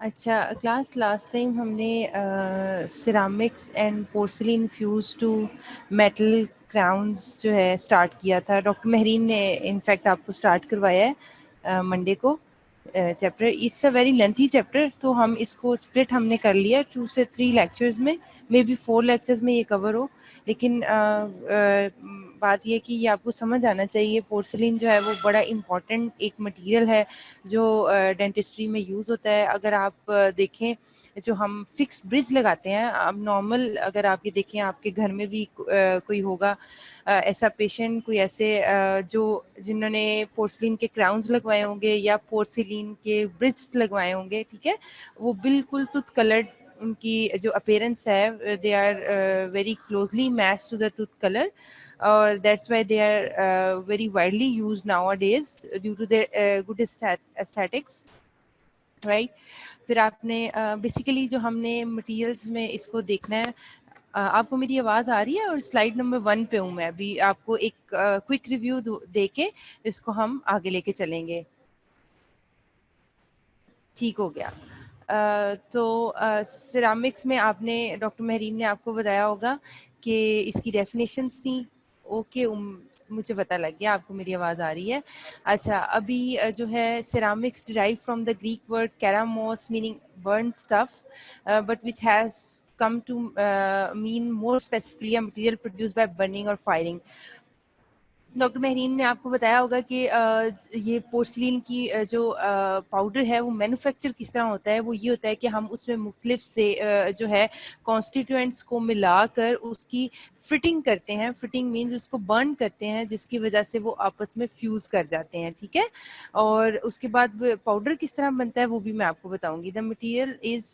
अच्छा class, last time हमने ceramics and porcelain fuse to metal crowns जो है स्टार्ट किया था। डॉक्टर महरीन ने इनफैक्ट आपको स्टार्ट करवाया है मंडे को chapter. It's a very lengthy chapter, तो हम इसको स्प्लिट हमने कर लिया 2 से 3 लेक्चर्स में, मे बी 4 लेक्चर्स में ये कवर हो। लेकिन बात ये कि ये आपको समझ आना चाहिए, पोर्सिलिन जो है वो बड़ा इम्पॉर्टेंट एक मटेरियल है जो डेंटिस्ट्री में यूज़ होता है। अगर आप देखें, जो हम फिक्स्ड ब्रिज लगाते हैं, अब नॉर्मल अगर आप ये देखें आपके घर में भी कोई होगा ऐसा पेशेंट, कोई ऐसे जो जिन्होंने पोर्सिलिन के क्राउन्स लगवाए होंगे या पोर्सिलिन के ब्रिज लगवाए होंगे, ठीक है, वो बिल्कुल टूथ कलर्ड, उनकी जो अपीयरेंस है they are very closely match to the tooth colour, और that's why they are very widely used nowadays due to their good aesthetics, right. फिर आपने बेसिकली जो हमने मटेरियल्स में इसको देखना है। आपको मेरी आवाज़ आ रही है? और स्लाइड नंबर 1 पे हूँ मैं अभी, आपको एक क्विक रिव्यू दे के इसको हम आगे लेके चलेंगे। ठीक हो गया। तो सिरामिक्स में आपने, डॉक्टर महरीन ने आपको बताया होगा कि इसकी डेफिनेशंस थी। ओके, मुझे पता लग गया आपको मेरी आवाज़ आ रही है। अच्छा, अभी जो है ceramics derive from the Greek word keramos meaning burn stuff, but which has come to mean more specifically a material produced by burning or firing. Doctor Mehreen ने आपको बताया होगा कि ये पोर्सिलिन की जो पाउडर है वो मैन्युफैक्चर किस तरह होता है। वो ये होता है कि हम उसमें मुख्तलिफ से जो है कॉन्स्टिट्यूएंट्स को मिलाकर उसकी फिटिंग करते हैं। फिटिंग मीन्स उसको बर्न करते हैं, जिसकी वजह से वो आपस में फ्यूज़ कर जाते हैं, ठीक है। और उसके बाद पाउडर किस तरह बनता है वो भी मैं आपको बताऊंगी। The material is,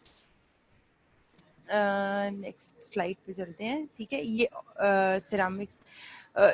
next slide पे चलते हैं, ठीक है। ये सिरामिक्स,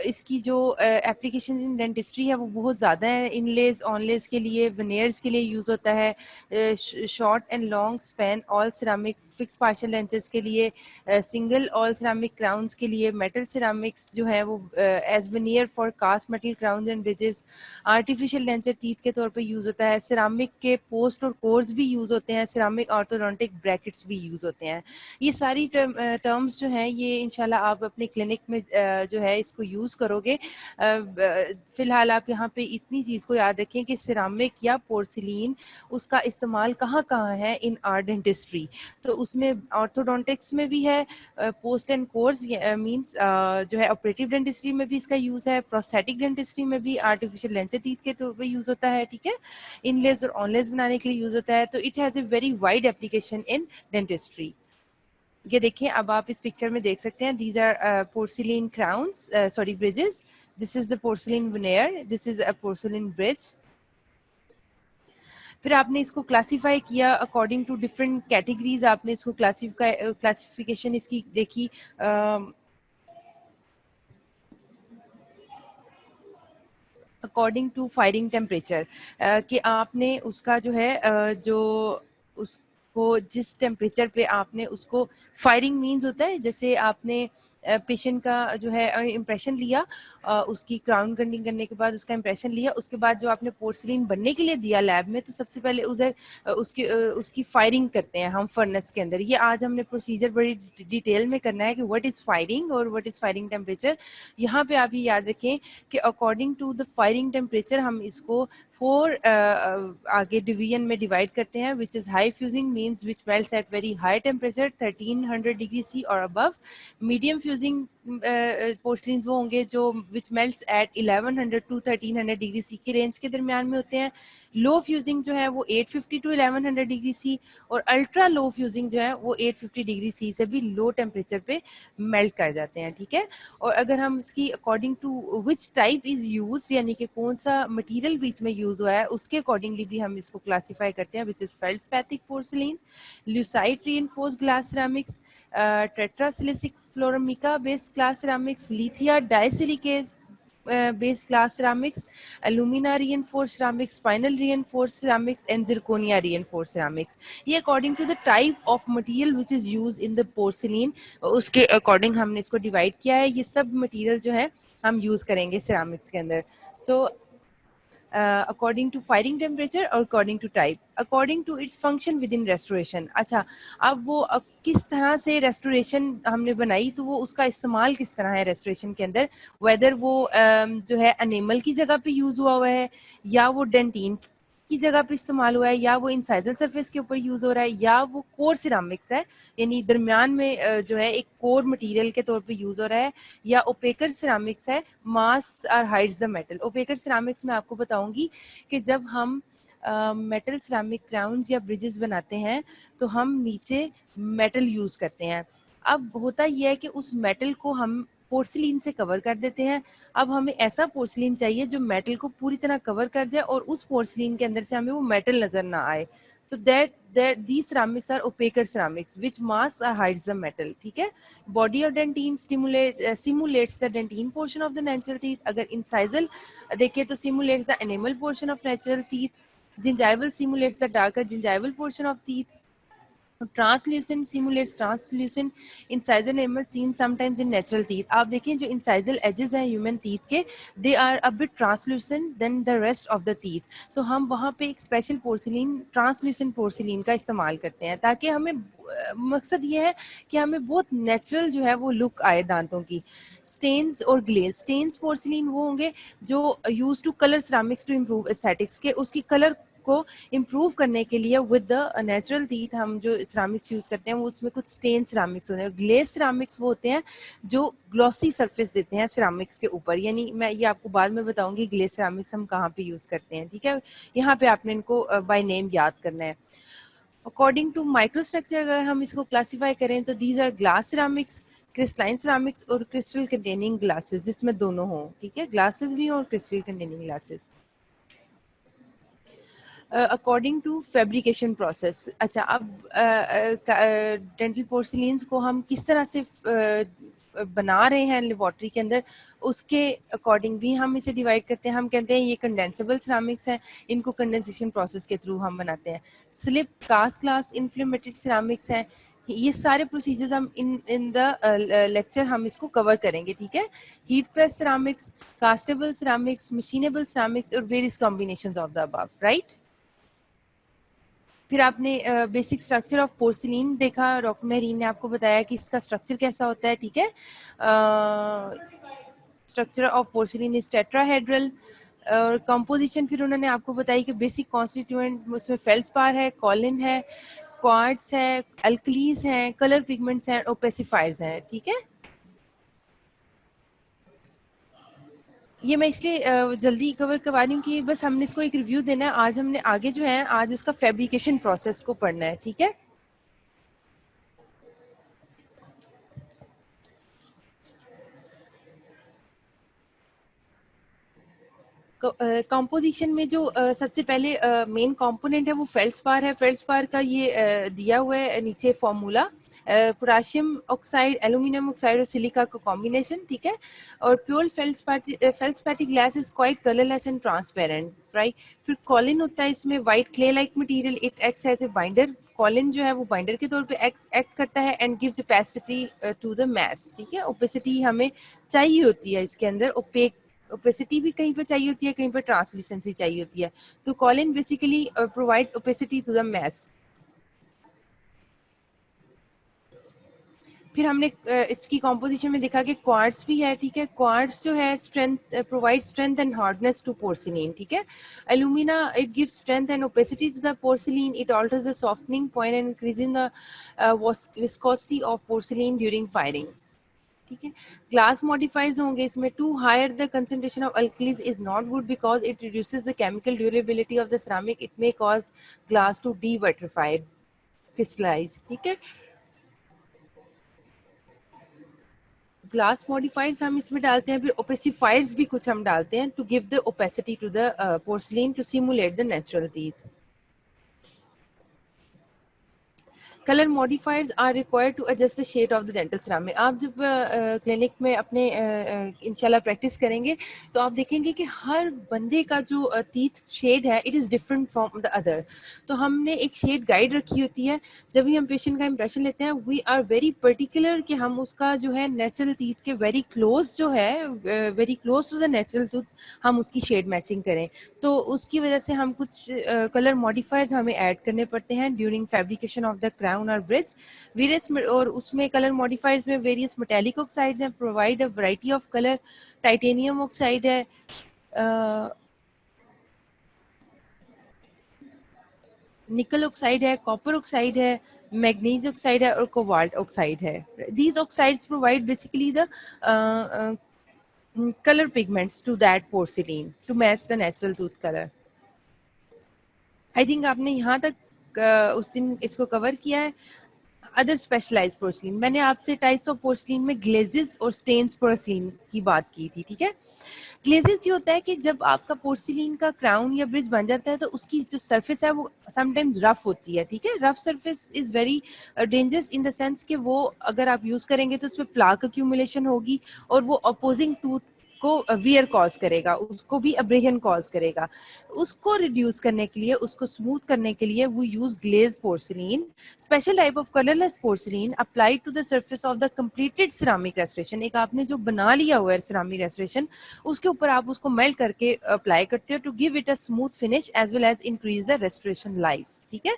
इसकी जो एप्लीकेशन इन डेंटिस्ट्री है वो बहुत ज़्यादा है। इनलेज, ऑनलेज के लिए, वेनियर्स के लिए यूज़ होता है। Short and long span all ceramic, fix partial लेंचेस के लिए, सिंगल ऑल सिरामिक क्राउन्स के लिए, मेटल सिरामिक्स जो है वो as veneer for cast metal crowns and bridges, artificial denture teeth के तौर पे यूज़ होता है। सिरामिक के पोस्ट और कोर्स भी यूज़ होते हैं। सिरामिक ऑर्थोडोंटिक ब्रैकेट्स भी यूज़ होते हैं। ये सारी टर्म्स जो हैं ये इंशाल्लाह आप अपने क्लिनिक में जो है इसको यूज़ करोगे। फ़िलहाल आप यहाँ पे इतनी चीज़ को याद रखें कि सिरामिक या पोर्सिलीन उसका इस्तेमाल कहाँ कहाँ है इन आर डेंटिस्ट्री। तो उसमें ऑर्थोडोंटिक्स में भी है, पोस्ट एंड कोर्स मीन्स जो है ऑपरेटिव डेंटिस्ट्री में भी इसका यूज़ है, प्रोस्थेटिक डेंटिस्ट्री में भी, आर्टिफिशियल लेंचर टीथ के तौर पर यूज़ होता है, ठीक है। इनलेस और ऑनलेस बनाने के लिए यूज़ होता है। तो it has a very wide application in dentistry. ये देखिए, अब आप इस पिक्चर में देख सकते हैं, these are porcelain crowns, sorry bridges. This is the porcelain veneer, this is a porcelain bridge. फिर आपने इसको क्लासिफाई किया अकॉर्डिंग टू डिफरेंट कैटेगरीज। आपने इसको क्लासिफिकेशन इसकी देखी अकॉर्डिंग टू फायरिंग टेम्परेचर, कि आपने उसका जो है जो उसको जिस टेम्परेचर पे आपने उसको, फायरिंग मीन्स होता है जैसे आपने पेशेंट का जो है इम्प्रेशन लिया, उसकी क्राउन कटिंग करने के बाद उसका इम्प्रेशन लिया, उसके बाद जो आपने पोर्सिलिन बनने के लिए दिया लैब में, तो सबसे पहले उधर उसकी फायरिंग करते हैं हम फर्नेस के अंदर। ये आज हमने प्रोसीजर बड़ी डिटेल में करना है कि व्हाट इज़ फायरिंग और व्हाट इज़ फायरिंग टेम्परेचर। यहाँ पे आप ये याद रखें कि according to the firing temperature हम इसको 4 आगे डिवीजन में डिवाइड करते हैं, which is high fusing means which melts at very high temperature 1300 degree C और अबव। मीडियम फ्यूजिंग पोर्सलिन्स वो होंगे जो which melts at 1100 to 1300 degree C की रेंज के दरमियान में होते हैं। लो फ्यूजिंग जो है वो 850 टू 1100 डिग्री सी, और अल्ट्रा लो फ्यूजिंग जो है वो 850 डिग्री सी से भी लो टेम्परेचर पे मेल्ट कर जाते हैं, ठीक है। और अगर हम इसकी according to which type is use, यानी कि कौन सा मटेरियल भी इसमें यूज़ हुआ है, उसके अकॉर्डिंगली भी हम इसको क्लासीफाई करते हैं, which is feldspathic porcelain, leucite reinforced glass ceramics, tetrasilicic fluormica based glass ceramics, lithia disilicate based glass ceramics, alumina reinforced ceramics, spinel reinforced ceramics and zirconia reinforced ceramics. ये according to the type of material which is used in the porcelain, उसके according हमने इसको divide किया है। ये सब material जो है हम use करेंगे ceramics के अंदर। So according to firing temperature और according to type, according to its function within restoration. अच्छा, अब वो किस तरह से रेस्टोरेशन हमने बनाई, तो वो उसका इस्तेमाल किस तरह है रेस्टोरेशन के अंदर, वेदर वो जो है एनिमल की जगह पे यूज़ हुआ है, या वो डेंटीन की जगह पे इस्तेमाल हुआ है, या वो इंसाइजल सरफेस के ऊपर यूज़ हो रहा है, या वो कोर सिरामिक्स है, यानी दरमियान में जो है एक कोर मटेरियल के तौर पे यूज़ हो रहा है, या ओपेकर सिरामिक्स है, मास और हाइड्स द मेटल। ओपेकर सिरामिक्स में आपको बताऊंगी कि जब हम मेटल सिरामिक क्राउन्स या ब्रिजेस बनाते हैं तो हम नीचे मेटल यूज़ करते हैं। अब होता यह है कि उस मेटल को हम पोर्सिलीन से कवर कर देते हैं। अब हमें ऐसा पोर्सिलीन चाहिए जो मेटल को पूरी तरह कवर कर जाए और उस पोर्सिलीन के अंदर से हमें वो मेटल नजर ना आए। तो that these ceramics are opaque ceramics which mask or hides the metal। ठीक है, body of dentine simulates the dentine portion of the natural teeth। अगर incisal देखें तो simulates the enamel portion of natural teeth। gingival simulates the darker gingival portion of teeth। Translucent simulates translucent incisal enamel seen sometimes in natural teeth. आप देखें जो incisal edges हैं human teeth के, they are a bit translucent than the rest of the teeth. तो हम वहाँ पे एक स्पेशल पोर्सिलीन, ट्रांसल्यूसेंट पोर्सिलीन का इस्तेमाल करते हैं ताकि हमें मकसद ये है कि हमें बहुत नेचुरल जो है वो लुक आए दांतों की। स्टेन्स और ग्लेज, स्टेन्स पोर्सिलीन वो होंगे जो use to colour ceramics to improve aesthetics के, उसकी कलर को इम्प्रूव करने के लिए विद द नेचुरल टीथ हम जो सिरामिक्स यूज करते हैं वो उसमें कुछ स्टेन सिरामिक्स होते हैं। ग्लेज सिरामिक्स वो होते हैं जो ग्लॉसी सरफेस देते हैं सिरामिक्स के ऊपर, यानी मैं ये आपको बाद में बताऊंगी ग्लेज सिरामिक्स हम कहाँ पे यूज करते हैं। ठीक है, यहाँ पे आपने इनको बाय नेम याद करना है। अकॉर्डिंग टू माइक्रोस्ट्रक्चर अगर हम इसको क्लासीफाई करें तो these are glass ceramics, crystalline ceramics और क्रिस्टल कंटेनिंग ग्लासेस, जिसमें दोनों हों। ठीक है, ग्लासेस भी और crystal containing glasses. According to fabrication process. अच्छा, अब डेंटल पोर्सिलीन्स को हम किस तरह से बना रहे हैं लेबॉर्ट्री के अंदर, उसके अकॉर्डिंग भी हम इसे डिवाइड करते हैं। हम कहते हैं ये कंडेंसेबल सिरामिक्स हैं, इनको कंडेंसेशन प्रोसेस के थ्रू हम बनाते हैं। स्लिप, कास्ट ग्लास, इन्फ्लेमेटेड सिरामिक्स हैं। ये सारे प्रोसीजर्स हम इन द लेक्चर हम इसको कवर करेंगे। ठीक है, heat press ceramics, castable ceramics, machinable ceramics और various combinations of the above, right. फिर आपने बेसिक स्ट्रक्चर ऑफ पोर्सिलीन देखा, डॉक्टर मेहरीन ने आपको बताया कि इसका स्ट्रक्चर कैसा होता है। ठीक है, structure of porcelain is tetrahedral. और कंपोजिशन फिर उन्होंने आपको बताई कि बेसिक कॉन्स्टिट्यूएंट उसमें फेल्सपार है, कॉलिन है, क्वार्ट्स है, अल्कलीज हैं, कलर पिगमेंट्स हैं, ओपेसिफायर्स हैं। ठीक है, ये मैं इसलिए जल्दी कवर करवा रही हूँ कि बस हमने इसको एक रिव्यू देना है। आज हमने आगे जो है आज उसका फैब्रिकेशन प्रोसेस को पढ़ना है। ठीक है, कंपोजिशन में जो सबसे पहले मेन कंपोनेंट है वो फेल्सपार है। फेल्सपार का ये दिया हुआ है नीचे formula, potassium oxide, aluminium oxide और सिलिका का कॉम्बिनेशन। ठीक है, और pure feldspathic glass is quite colourless and transparent, right. फिर कॉलिन होता है इसमें white clay like material, it acts as a binder. Kaolin जो है वो बाइंडर के तौर पे एक्ट करता है and gives opacity to the mass. ठीक है, ओपेसिटी हमें चाहिए होती है इसके अंदर, ओपेसिटी भी कहीं पे चाहिए होती है, कहीं पे ट्रांसल्यूसेंसी चाहिए होती है। तो kaolin basically provides opacity to the mass. फिर हमने इसकी कॉम्पोजिशन में देखा कि क्वार्ट्स भी है। ठीक है, क्वार्ट्स जो है strength provide strength and hardness to porcelain. ठीक है, alumina it gives strength and opacity to the porcelain, it alters the softening point and increasing the viscosity of porcelain during firing. ठीक है, ग्लास मॉडिफायर्स होंगे इसमें। Too higher the concentration of alkalies is not good because it reduces the chemical durability of the ceramic, it may cause glass to devitrify, crystallise. ठीक है, glass modifiers हम इसमें डालते हैं, फिर ओपेसिफायर्स भी कुछ हम डालते हैं to give the opacity to the porcelain to simulate the natural teeth. Colour modifiers are required to adjust the shade of the dental ceramic. आप जब क्लिनिक में अपने इंशाल्लाह प्रैक्टिस करेंगे तो आप देखेंगे कि हर बंदे का जो टीथ शेड है it is different from the other. तो हमने एक शेड गाइड रखी होती है। जब भी हम पेशेंट का इंप्रेशन लेते हैं वी आर वेरी पर्टिकुलर कि हम उसका जो है नेचुरल टीथ के वेरी क्लोज जो है, very close to the natural tooth हम उसकी शेड मैचिंग करें। तो उसकी वजह से हम कुछ कलर मॉडिफायर्स हमें ऐड करने पड़ते हैं during fabrication of the crown और ब्रिज वेरियस। और उसमें कलर मॉडिफायर्स में वेरियस मेटेलिक ऑक्साइड्स हैं, provide a variety of colour. Titanium oxide है, निकल ऑक्साइड है, कॉपर ऑक्साइड है, मैग्नीज ऑक्साइड है और कोबाल्ट ऑक्साइड है। These oxides provide basically the color pigments to that porcelain to match the natural tooth color. I think आपने यहाँ तक उस दिन इसको कवर किया है। अदर स्पेशलाइज्ड पोर्सलिन, मैंने आपसे टाइप्स ऑफ पोर्सलिन में ग्लेजेस और स्टेन्स पोर्सलिन की बात की थी, ठीक है। ग्लेजेस ये होता है कि जब आपका पोर्सिलिन का क्राउन या ब्रिज बन जाता है तो उसकी जो सरफेस है वो समटाइम्स रफ होती है, ठीक है। Rough surface is very dangerous in the sense कि वो अगर आप यूज करेंगे तो उसमें प्लाक अक्यूमुलेशन होगी और वो अपोजिंग टूथ को वियर कॉज करेगा, उसको भी अब्रेशन कॉज करेगा। उसको रिड्यूस करने के लिए, उसको स्मूथ करने के लिए वो use glaze porcelain, special type of colourless porcelain applied to the surface of the completed ceramic restoration. एक आपने जो बना लिया हुआ है सिरामिक रेस्टोरेशन उसके ऊपर आप उसको मेल्ट करके अप्लाई करते हो to give it a smooth finish as well as increase the restoration life, ठीक है।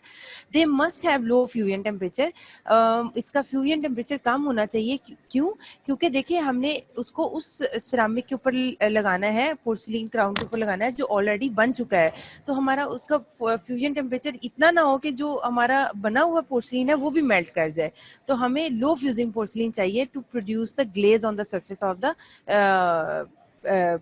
They must have low fusion temperature. इसका फ्यूजन टेम्परेचर कम होना चाहिए, क्यों? क्योंकि देखिए हमने उसको उस सिरामिक के ऊपर लगाना है, पोर्सिलिन क्राउन के ऊपर लगाना है जो ऑलरेडी बन चुका है। तो हमारा उसका फ्यूजन टेम्परेचर इतना ना हो कि जो हमारा बना हुआ पोर्सिलिन है वो भी मेल्ट कर जाए। तो हमें लो फ्यूजिंग पोर्सिलिन चाहिए to produce the glaze on the surface of the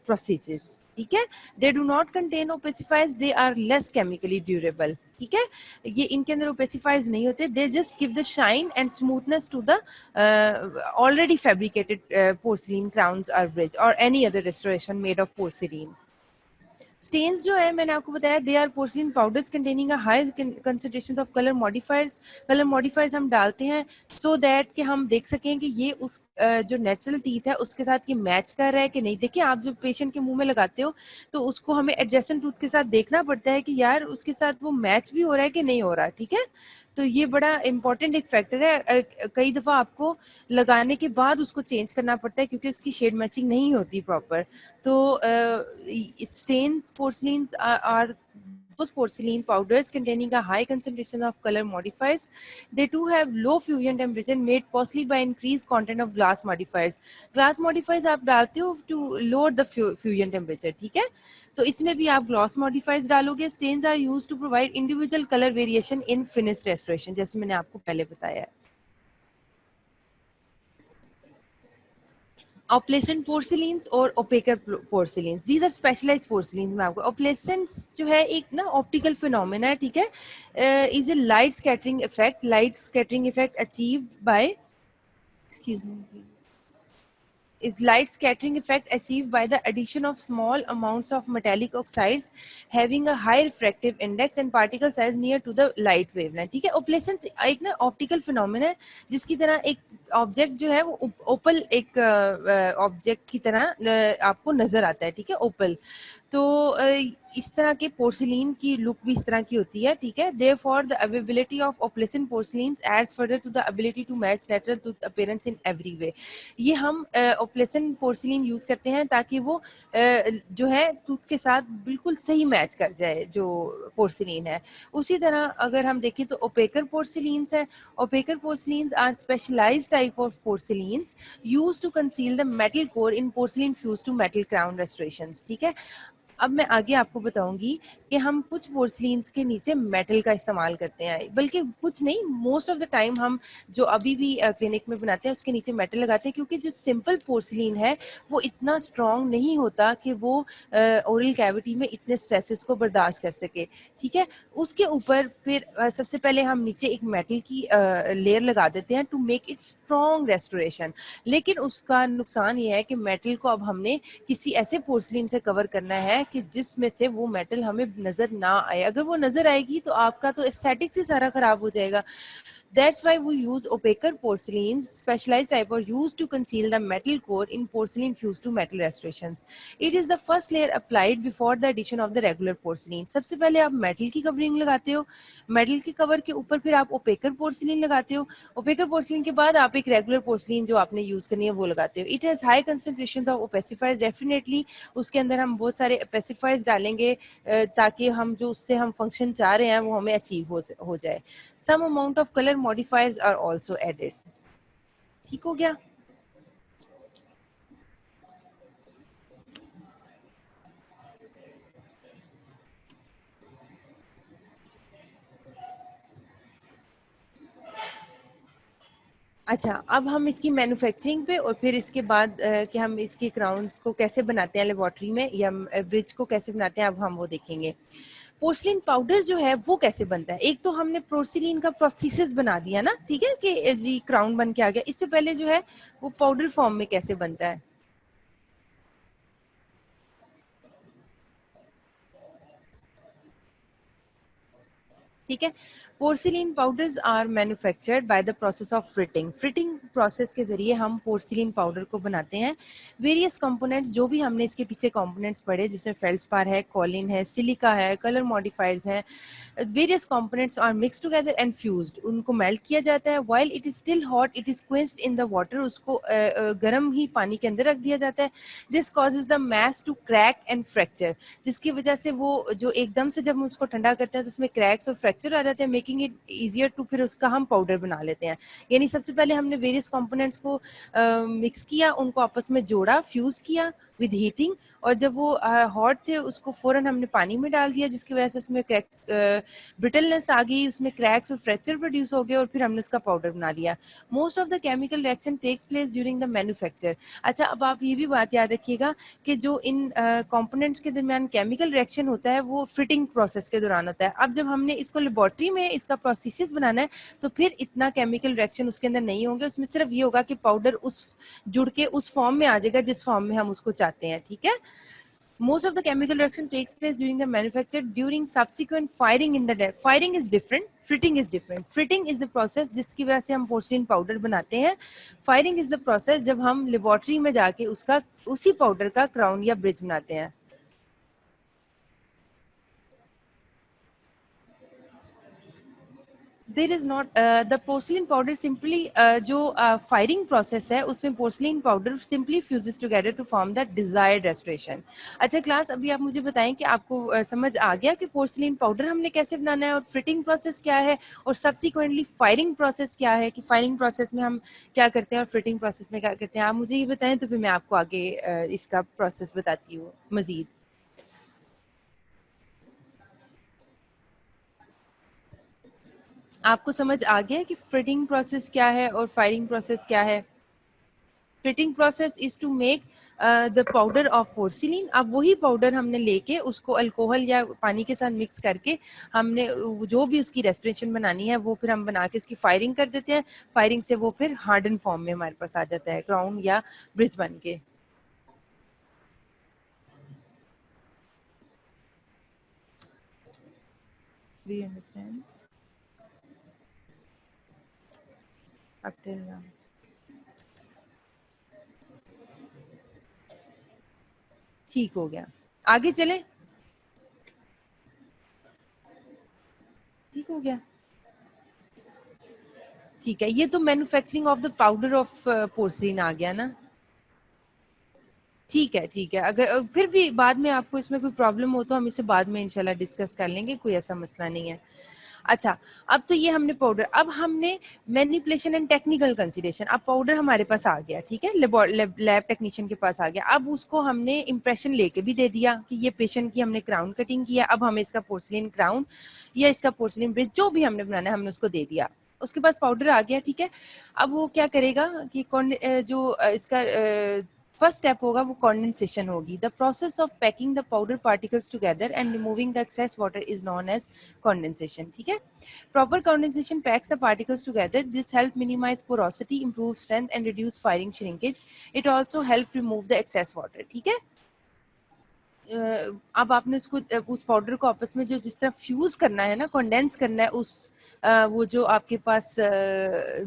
processes, ठीक है। They do not contain opacifiers, they are less chemically durable, ठीक है। ये इनके अंदर ओपेसिफायर्स नहीं होते, they just give the shine and smoothness to the already fabricated porcelain crowns और ब्रिज और any other restoration made of porcelain. Stains जो है मैंने आपको बताया they are porcelain powders containing a high concentration of colour modifiers. Colour modifiers हम डालते हैं सो दैट कि हम देख सकें कि ये उस जो नेचुरल टीथ है उसके साथ ये मैच कर रहा है कि नहीं। देखिए आप जब पेशेंट के मुंह में लगाते हो तो उसको हमें एडजेसेंट टूथ के साथ देखना पड़ता है कि यार उसके साथ वो मैच भी हो रहा है कि नहीं हो रहा, ठीक है। तो ये बड़ा इंपॉर्टेंट एक फैक्टर है। कई दफ़ा आपको लगाने के बाद उसको चेंज करना पड़ता है क्योंकि उसकी शेड मैचिंग नहीं होती प्रॉपर। तो stains porcelains are those porcelain powders containing a high concentration of color modifiers. They too have low fusion temperature made possibly by increased content of glass modifiers. Glass modifiers आप डालते हो to lower the fusion temperature, ठीक है। तो इसमें भी आप gloss modifiers डालोगे। Stains are used to provide individual colour variation in finished restoration, जैसे मैंने आपको पहले बताया है। ऑप्लेसेंट पोर्सिलिन्स और opaquer porcelains, these are specialised porcelains में आपको। ऑप्लेसेंट्स जो है एक ना ऑप्टिकल फिनोमेना है, ठीक है। Is a light scattering effect, light scattering effect achieved by, excuse me, is light scattering effect achieved by the addition of small amounts of metallic oxides having a high refractive index and particle size near to the light wavelength, ठीक है। ओप्लेसेंस एक ना optical phenomena है जिसकी तरह एक object जो है वो ओपल एक ऑब्जेक्ट की तरह आपको नजर आता है, ठीक है, ओपल। तो इस तरह के पोर्सिलिन की लुक भी इस तरह की होती है, ठीक है। Therefore the availability of opalescent porcelains adds further to the ability to match natural tooth appearance in every way. ये हम ओप्लेसेंट पोर्सिलिन यूज करते हैं ताकि वो जो है टूथ के साथ बिल्कुल सही मैच कर जाए जो पोर्सिलिन है। उसी तरह अगर हम देखें तो ओपेकर पोर्सिलिन्स है। Opaquer porcelains are specialized type of porcelains used to conceal the metal core in porcelain fuse to metal crown restorations, ठीक है। अब मैं आगे आपको बताऊंगी कि हम कुछ पोर्सिलिन्स के नीचे मेटल का इस्तेमाल करते हैं, बल्कि कुछ नहीं, मोस्ट ऑफ द टाइम हम जो अभी भी क्लिनिक में बनाते हैं उसके नीचे मेटल लगाते हैं, क्योंकि जो सिंपल पोर्सिलिन है वो इतना स्ट्रॉन्ग नहीं होता कि वो ओरल कैविटी में इतने स्ट्रेसेस को बर्दाश्त कर सके, ठीक है। उसके ऊपर फिर सबसे पहले हम नीचे एक मेटल की लेयर लगा देते हैं to make it strong restoration. लेकिन उसका नुकसान ये है कि मेटल को अब हमने किसी ऐसे पोर्सिलिन से कवर करना है कि जिसमें से वो मेटल हमें नजर ना आए। अगर वो नजर आएगी तो आपका तो एस्थेटिक्स ही सारा खराब हो जाएगा। That's why we use opaque porcelains, specialized type are used to conceal the metal core in porcelain fused to metal restorations. It is the first layer applied before the addition of the regular porcelain. सबसे पहले आप metal की covering लगाते हो, metal के cover के ऊपर फिर आप ओपेकर पोर्सिलिन लगाते हो, ओपेकर पोर्सिलिन के बाद आप एक रेगुलर पोर्सिलिन जो आपने यूज करनी है वो लगाते हो. It has high concentration of opacifiers. Definitely उसके अंदर हम बहुत सारे ओपेसिफायर्स डालेंगे ताकि हम जो उससे हम फंक्शन चाह रहे हैं वो हमें अचीव हो जाए. Some amount of color modifiers are also added. ठीक हो गया. अच्छा, अब हम इसकी मैन्युफैक्चरिंग पे और फिर इसके बाद कि हम इसके क्राउन्स को कैसे बनाते हैं लेबोरेटरी में या ब्रिज को कैसे बनाते हैं, अब हम वो देखेंगे. पोर्सिलिन पाउडर जो है वो कैसे बनता है. एक तो हमने पोर्सिलिन का प्रोसेस बना दिया ना, ठीक है, कि जी क्राउन बन के आ गया. इससे पहले जो है वो पाउडर फॉर्म में कैसे बनता है. ठीक है. Porcelain powders are manufactured by the process of fritting. Fritting process के जरिए हम पोर्सिलिन पाउडर को बनाते हैं. वेरियस कंपोनेंट्स जो भी हमने इसके पीछे कंपोनेंट्स पढ़े जिसमें फेल्डस्पार है, कॉलिन है, सिलिका है, कलर मॉडिफायर्स हैं, various components are mix together and fused. उनको मेल्ट किया जाता है. While it is still hot it is quenched in the water. उसको गर्म ही पानी के अंदर रख दिया जाता है. This causes the mass to crack and fracture. जिसकी वजह से वो जो एकदम से जब हम उसको ठंडा करते हैं तो उसमें क्रैक्स और फ्रैक्चर आ जाते हैं, मेकिंग इट इजियर टू. फिर उसका हम पाउडर बना लेते हैं. यानी सबसे पहले हमने वेरियस कंपोनेंट्स को मिक्स किया, उनको आपस में जोड़ा, फ्यूज किया विद हीटिंग, और जब वो हॉट थे उसको फौरन हमने पानी में डाल दिया जिसकी वजह से उसमें ब्रिटलनेस आ गई, उसमें क्रैक्स और फ्रैक्चर प्रोड्यूस हो गए और फिर हमने उसका पाउडर बना लिया. Most of the chemical reaction takes place during the manufacture. अच्छा, अब आप ये भी बात याद रखिएगा कि जो इन कंपोनेंट्स के दरमियान केमिकल रिएक्शन होता है वो फिटिंग प्रोसेस के दौरान होता है. अब जब हमने इसको लेबोरेटरी में इसका प्रोसेस बनाना है तो फिर इतना केमिकल रिएक्शन उसके अंदर नहीं होंगे. उसमें सिर्फ ये होगा कि पाउडर उस जुड़ के उस फॉर्म में आ जाएगा जिस फॉर्म में हम उसको चाहते हैं. ठीक है. Most of the chemical reaction takes place during the manufacture. During subsequent firing in the firing is different, fritting is different. Fritting is the process जिसकी वजह से हम पोर्सिलिन पाउडर बनाते हैं. फायरिंग इज द प्रोसेस जब हम laboratory में जाके उसका उसी पाउडर का क्राउन या ब्रिज बनाते हैं. There is not the porcelain powder simply जो फायरिंग प्रोसेस है उसमें porcelain powder simply fuses together to form the desired restoration. अच्छा क्लास, अभी आप मुझे बताएं कि आपको समझ आ गया कि पोर्सिलिन पाउडर हमने कैसे बनाना है और फिटिंग प्रोसेस क्या है और सब्सिक्वेंटली फायरिंग प्रोसेस क्या है, कि फायरिंग प्रोसेस में हम क्या करते हैं और फिटिंग प्रोसेस में क्या करते हैं. आप मुझे ये बताएं तो फिर मैं आपको आगे इसका प्रोसेस बताती हूँ मजीद. आपको समझ आ गया कि फिटिंग प्रोसेस क्या है और फायरिंग प्रोसेस क्या है. Fitting process is to make the powder of porcelain. अब वही पाउडर हमने लेके उसको अल्कोहल या पानी के साथ मिक्स करके हमने जो भी उसकी रेस्टोरेशन बनानी है वो फिर हम बना के उसकी फायरिंग कर देते हैं. फायरिंग से वो फिर हार्डन फॉर्म में हमारे पास आ जाता है क्राउन या ब्रिज बन के. Do you understand? Up till now. ठीक हो गया. आगे चले. ठीक हो गया. ठीक है. ये तो manufacturing of the powder of porcelain आ गया ना. ठीक है. ठीक है. अगर फिर भी बाद में आपको इसमें कोई प्रॉब्लम हो तो हम इसे बाद में इंशाल्लाह डिस्कस कर लेंगे, कोई ऐसा मसला नहीं है. अच्छा, अब तो ये हमने पाउडर. अब हमने मैनिपुलेशन एंड टेक्निकल कंसीडरेशन. अब पाउडर हमारे पास आ गया, ठीक है, लैब टेक्नीशियन के पास आ गया. अब उसको हमने इंप्रेशन लेके भी दे दिया कि ये पेशेंट की हमने क्राउन कटिंग किया. अब हमें इसका पोर्सिलिन क्राउन या इसका पोर्सिलिन ब्रिज जो भी हमने बनाना है हमने उसको दे दिया. उसके पास पाउडर आ गया. ठीक है. अब वो क्या करेगा कि जो इसका फर्स्ट स्टेप होगा वो कंडेंसेशन होगी. The process of packing the powder particles together and removing the excess water is known as condensation. ठीक है. Proper condensation packs the particles together. This help minimize porosity, improve strength and reduce firing shrinkage. It also help remove the excess water. ठीक है. अब आपने उसको उस powder को आपस में जो जिस तरह फ्यूज करना है ना, कंडेंस करना है उस वो जो आपके पास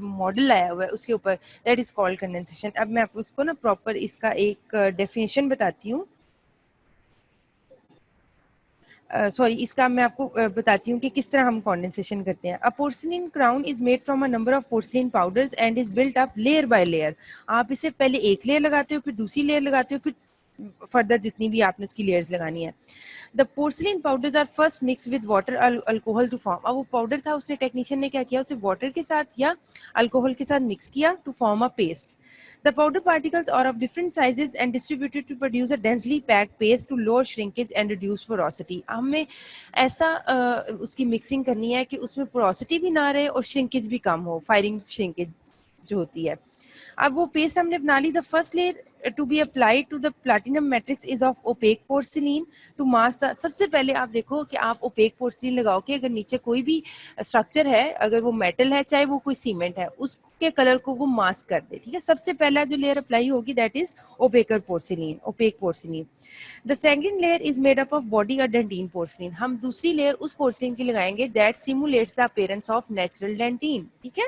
मॉडल आया हुआ है उसके ऊपर, दैट इज कॉल्ड कंडेंसेशन। अब मैं आपको उसको ना प्रॉपर इसका एक डेफिनेशन बताती हूँ। सॉरी इसका मैं आपको बताती हूँ कि किस तरह हम कंडेंसेशन करते हैं। A porcelain crown is made from a number of porcelain powders and is built up layer by layer. आप इसे पहले एक लेयर लगाते हो, फिर दूसरी लेयर लगाते हो, फिर फर्दर जितनी भी आपने उसकी लेयर्स लगानी है। The porcelain powders are first mix with water alcohol to form. अब वो पाउडर था, उसने टेक्नीशियन ने क्या किया, उसे वाटर के साथ या अल्कोहल के साथ मिक्स किया to form a paste. The powder particles are of different sizes and distributed to produce a densely packed paste to lower shrinkage and reduce porosity। हमें ऐसा उसकी मिक्सिंग करनी है कि उसमें पोरोसिटी भी ना रहे और श्रिंकेज भी कम हो, फायरिंग श्रिंकेज जो होती है। अब वो पेस्ट हमने बना ली। The first layer to be applied to the platinum matrix is of opaque porcelain to mask. सबसे पहले आप देखो कि आप ओपेक पोर्सिलिन लगाओ कि अगर नीचे कोई भी स्ट्रक्चर है, अगर वो मेटल है चाहे वो कोई सीमेंट है, उसके कलर को वो मास्क कर दे। ठीक है, सबसे पहला जो लेयर अप्लाई होगी that is opaquer porcelain, opaque porcelain. The second layer is made up of body और डेंटिन पोर्सिलिन। हम दूसरी लेयर उस पोर्सिलिन की लगाएंगे that simulates the appearance of natural dentin. ठीक है,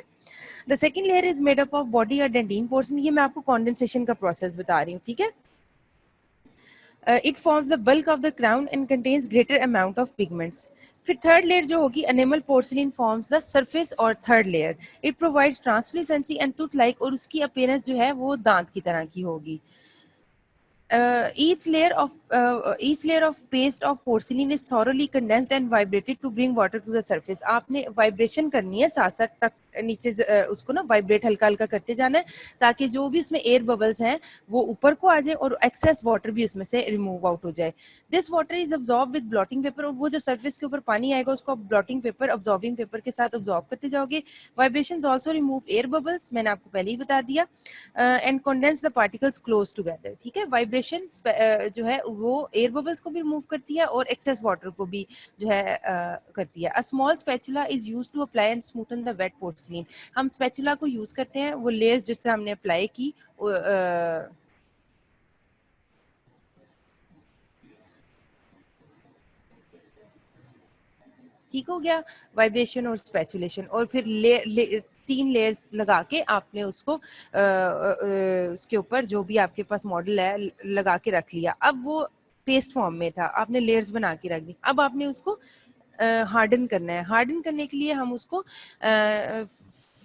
the second layer is made up of body और dentin porcelain. ये मैं आपको कंडेंसेशन का प्रोसेस बता रही हूँ। ठीक है, it forms the bulk of the crown and contains greater amount of pigments. फिर थर्ड लेयर जो होगी enamel porcelain forms the surface और third layer. It provides translucency and tooth like, और उसकी अपीयरेंस जो है वो दांत की तरह की होगी। each layer of paste of porcelain is thoroughly condensed and vibrated to bring water to the surface। आपने वाइब्रेशन करनी है, साथ साथ टक नीचे उसको ना वाइब्रेट हल्का हल्का करते जाना है ताकि जो भी उसमें एयर बबल्स हैं वो ऊपर को आ जाए और एक्सेस वाटर भी उसमें से रिमूव आउट हो जाए। This water is absorb with blotting paper, और वो जो सरफेस के ऊपर पानी आएगा उसको आप ब्लॉटिंग पेपर, अब्जॉर्बिंग पेपर के साथ अब्जॉर्ब करते जाओगे। Vibrations also remove air bubbles, मैंने आपको पहले ही बता दिया, and condense the particles close together. ठीक है, वाइब्रेशन जो है वो एयर बबल्स को भी रिमूव करती है और एक्सेस वाटर को भी जो है करती है। A small spatula is used to apply and smoothen the wet porcelain. हम स्पैचुला को यूज करते हैं वो लेयर्स जिससे हमने अप्लाई की ठीक हो गया, वाइब्रेशन और स्पैचुलेशन, और फिर तीन लेयर्स लगा के आपने उसको उसके ऊपर जो भी आपके पास मॉडल है लगा के रख लिया। अब वो पेस्ट फॉर्म में था, आपने लेयर्स बना के रख दी। अब आपने उसको हार्डन करना है। हार्डन करने के लिए हम उसको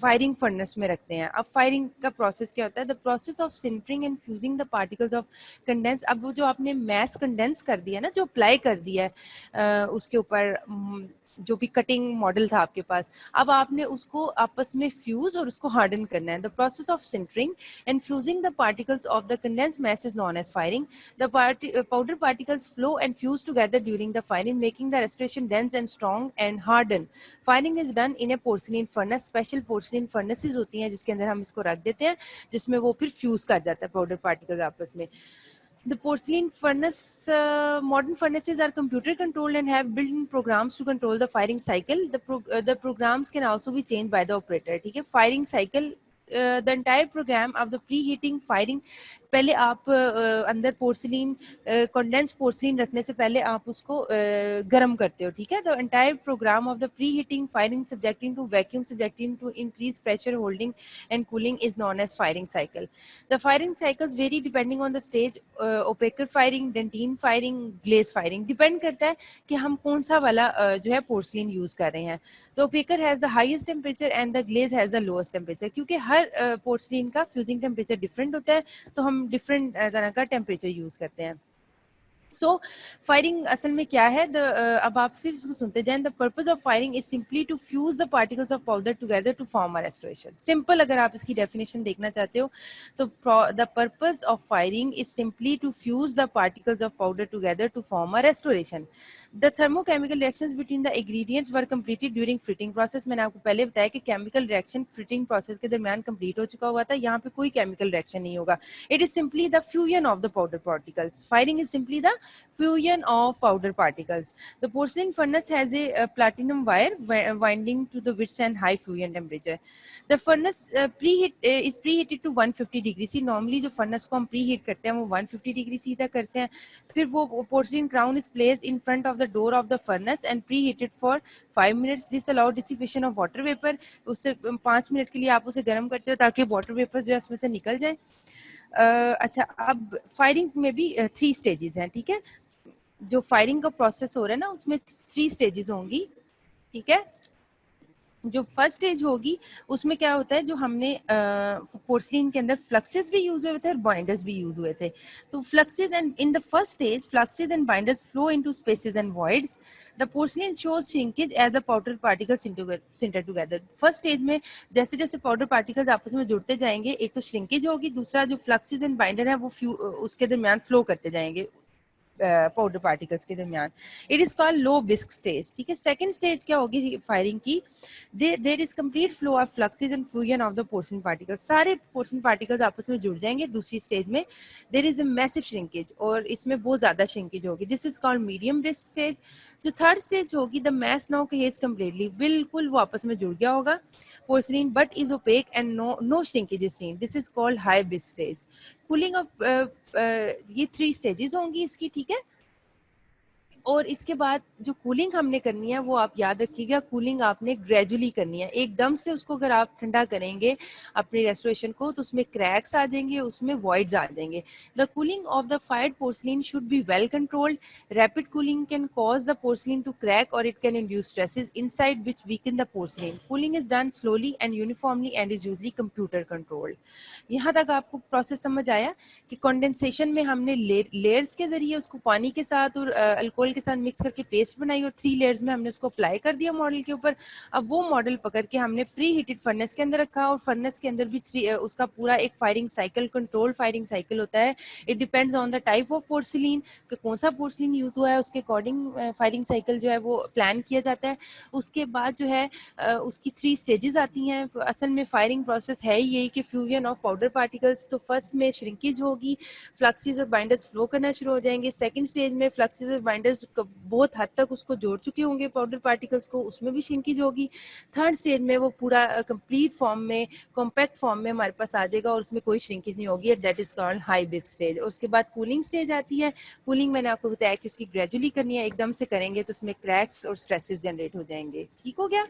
फायरिंग फर्नेस में रखते हैं। अब फायरिंग का प्रोसेस क्या होता है, the process of sintering and fusing the particles of condense. अब वो जो आपने मैस कंडेंस कर दिया ना, जो अप्लाई कर दिया है उसके ऊपर जो भी कटिंग मॉडल था आपके पास, अब आपने उसको आपस में फ्यूज और उसको हार्डन करना है। The process of sintering and fusing the particles of the condense mass is known as firing. The powder particles flow and fuse together during the firing, making the restoration dense and strong and harden. Firing is done in a porcelain furnace. Special porcelain furnaces होती हैं जिसके अंदर हम इसको रख देते हैं, जिसमें वो फिर फ्यूज कर जाता है पाउडर पार्टिकल्स आपस में। The porcelain furnace, modern furnaces are computer controlled and have built-in programs to control the firing cycle. The programs can also be changed by the operator. ठीक है, firing cycle, the entire program of the preheating firing, पहले आप अंदर porcelain condense porcelain रखने से पहले आप उसको गर्म करते हो। ठीक है, the entire program of the pre heating firing subjecting to vacuum subjecting to increase pressure holding and cooling is known as firing cycle. The firing cycles vary depending on the stage, opaquer firing, dentin firing, glaze firing, depend करता है कि हम कौन सा वाला जो है porcelain use कर रहे हैं। तो opaquer has the highest temperature and the glaze has the lowest temperature, क्योंकि हर पोर्सिलिन का फ्यूजिंग टेम्परेचर डिफरेंट होता है, तो हम डिफरेंट तरह का टेम्परेचर यूज करते हैं। सो फायरिंग असल में क्या है, अब आप सिर्फ इसको सुनते जाएं। The purpose of firing is simply to fuse the particles of powder together to form a restoration. Simple अगर आप इसकी डेफिनेशन देखना चाहते हो तो the purpose of firing is simply to fuse the particles of powder together to form a restoration. The thermochemical reactions between the ingredients were completed during fritting process. मैंने आपको पहले बताया कि केमिकल रिएक्शन फ्रिटिंग प्रोसेस के दरमियान complete हो चुका हुआ था, यहाँ पे कोई केमिकल रिएक्शन नहीं होगा। It is simply the fusion of the powder particles. Firing is simply the fusion of powder particles. The porcelain furnace has a platinum wire winding to the width and high fusion temperature. The furnace is preheated to 150 degree. See, normally जो furnace को हम preheat करते हैं वो 150 degree सीधा करते हैं. फिर वो porcelain crown is placed in front of the door of the furnace and preheated for 5 minutes. This allows dissipation of water vapor. उससे 5 मिनट के लिए आप उसे गर्म करते हो ताकि water vapor जो है उसमें से निकल जाए. अच्छा, अब फायरिंग में भी 3 स्टेजेस हैं. ठीक है, जो फायरिंग का प्रोसेस हो रहा है ना उसमें 3 स्टेजेस होंगी. ठीक है, जो फर्स्ट स्टेज होगी उसमें क्या होता है, जो हमने पोर्सलिन के अंदर फ्लक्सेस भी यूज हुए थे और बाइंडर्स भी यूज हुए थे. तो fluxes and in the first stage fluxes and binders flow into spaces and voids. The porcelain shows shrinkage as the powder particles sinter together. First stage में जैसे जैसे पाउडर पार्टिकल्स आपस में जुड़ते जाएंगे, एक तो श्रिंकेज होगी, दूसरा जो फ्लक्सेस एंड बाइंडर है वो उसके दरमियान फ्लो करते जाएंगे पाउडर पार्टिकल्स के दरमियान. It is called low bisque stage. ठीक है, सेकंड स्टेज क्या होगी फायरिंग की, there is complete flow of fluxes and fusion of the porcelain particles. सारे पोर्सिन पार्टिकल्स आपस में जुड़ जाएंगे. दूसरी स्टेज में there is a massive shrinkage और इसमें बहुत ज्यादा श्रिंकेज होगी. This is called medium bisque stage. जो थर्ड स्टेज होगी, the mass now coheres completely, बिल्कुल वो आपस में जुड़ गया होगा porcelain but is opaque and no shrinkage is seen. This is called high bisque stage. Cooling of ये 3 स्टेजेस होंगी इसकी. ठीक है, और इसके बाद जो कूलिंग हमने करनी है वो आप याद रखिएगा, कूलिंग आपने ग्रेजुअली करनी है. एकदम से उसको अगर आप ठंडा करेंगे अपनी रेस्टोरेशन को तो उसमें क्रैक्स आ जाएंगे, उसमें वॉइड्स आ जाएंगे. The cooling of the fired porcelain should be well controlled. Rapid cooling can cause the porcelain to crack और it can induce stresses inside which weaken the porcelain. Cooling is done slowly and uniformly and is usually computer controlled. यहाँ तक आपको process समझ आया कि condensation में हमने layers के जरिए उसको पानी के साथ और अल्कोहल के साथ मिक्स करके पेस्ट बनाई और 3 लेयर्स में हमने उसको अप्लाई कर दिया मॉडल के ऊपर. अब वो मॉडल पकड़ के हमने प्री हीटेड फर्नेस के अंदर रखा और फर्नेस के अंदर भी उसका पूरा एक firing cycle, control firing cycle होता है. It depends on the type of porcelain कि कौन सा पोर्सलिन यूज हुआ है, उसके अकॉर्डिंग फायरिंग साइकिल जो है वो प्लान किया जाता है. उसके बाद जो है उसकी 3 स्टेजेस आती हैं. असल में फायरिंग प्रोसेस है ही यही कि फ्यूजन ऑफ पाउडर पार्टिकल्स. तो फर्स्ट में श्रिंकेज होगी, फ्लक्सेस और बाइंडर्स फ्लो करना शुरू हो जाएंगे. सेकंड स्टेज में फ्लक्सेस और बाइंडर्स बहुत हद तक उसको जोड़ चुके होंगे पाउडर पार्टिकल्स को, उसमें भी श्रिंकेज होगी. थर्ड स्टेज में वो पूरा कंप्लीट फॉर्म में, कॉम्पैक्ट फॉर्म में हमारे पास आ जाएगा और उसमें कोई श्रिंकेज नहीं होगी. That is called high bisque stage. और उसके बाद कूलिंग स्टेज आती है. कूलिंग मैंने आपको बताया कि उसकी ग्रेजुअली करनी है, एकदम से करेंगे तो उसमें क्रैक्स और स्ट्रेसेस जनरेट हो जाएंगे. ठीक हो गया?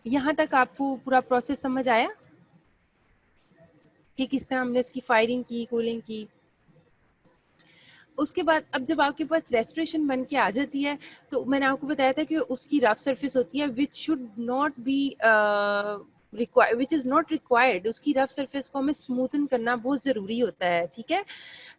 यहाँ तक आपको पूरा प्रोसेस समझ आया कि किस तरह हमने उसकी फायरिंग की, कूलिंग की. उसके बाद अब जब आपके पास रेस्टोरेशन बन के आ जाती है तो मैंने आपको बताया था कि उसकी रफ सरफेस होती है which should not be which is not required. उसकी रफ सरफेस को हमें स्मूथन करना बहुत ज़रूरी होता है. ठीक है,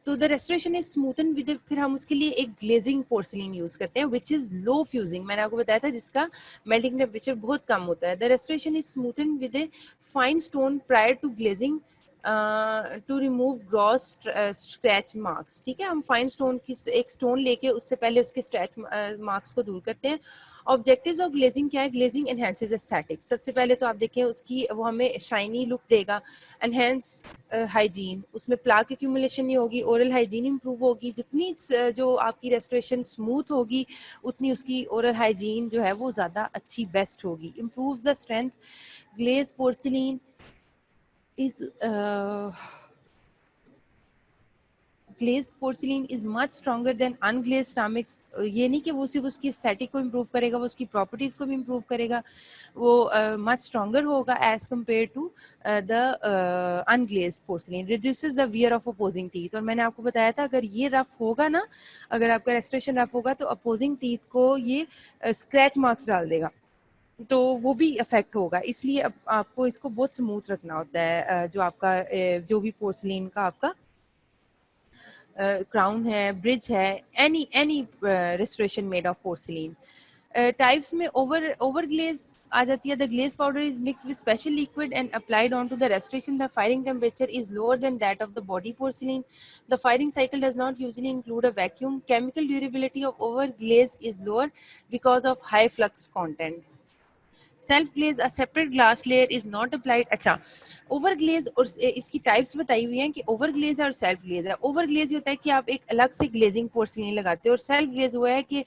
तो the restoration is smoothen with, फिर हम उसके लिए एक ग्लेजिंग पोर्सलिन यूज करते हैं विच इज लो फ्यूजिंग. मैंने आपको बताया था जिसका मेल्टिंग टेम्परेचर बहुत कम होता है. The restoration is smoothen with a fine stone prior to glazing to remove gross scratch marks. ठीक है, हम फाइन स्टोन की एक स्टोन लेके उससे पहले उसके स्क्रैच मार्क्स को दूर करते हैं. ऑब्जेक्टिव्स ऑफ ग्लेजिंग क्या है? Glazing enhances aesthetics. सबसे पहले तो आप देखें उसकी वो हमें शाइनी लुक देगा. एनहेंस हाइजीन, उसमें प्लाक एक्यूमुलेशन नहीं होगी. ओरल हाइजीन इंप्रूव होगी. जितनी जो आपकी रेस्टोरेशन स्मूथ होगी उतनी उसकी ओरल हाइजीन जो है वो ज़्यादा अच्छी, बेस्ट होगी. Improves the strength. Glaze porcelain is glazed porcelain is much stronger than unglazed ceramics. ये नहीं कि वो सिर्फ उसकी एस्थेटिक को इम्प्रूव करेगा, वो उसकी प्रॉपर्टीज को भी इम्प्रूव करेगा. वो मच स्ट्रॉन्गर होगा as compare to the unglazed porcelain. Reduces the wear of opposing teeth. और मैंने आपको बताया था अगर ये रफ होगा ना, अगर आपका रेस्टोरेशन रफ होगा तो अपोजिंग टीथ को ये स्क्रैच मार्क्स डाल देगा, तो वो भी इफेक्ट होगा. इसलिए अब आपको इसको बहुत स्मूथ रखना होता है. जो आपका जो भी पोर्सलिन का आपका क्राउन है, ब्रिज है, any restoration made of porcelain. Types में ओवर ग्लेज आ जाती है. The glaze powder is mixed with special liquid and applied on to the restoration. The firing temperature is lower than that of the body porcelain. The firing cycle does not usually include a vacuum. Chemical durability of over glaze is lower because of high flux content. Self glaze a separate glass layer is not applied. अच्छा, over glaze और इसकी types बताई हुई हैं कि over glaze है और self glaze है। ओवर ग्लेज होता है कि आप एक अलग से ग्लेजिंग पोर्सिलीन लगाते हो, और सेल्फ ग्लेज वो है कि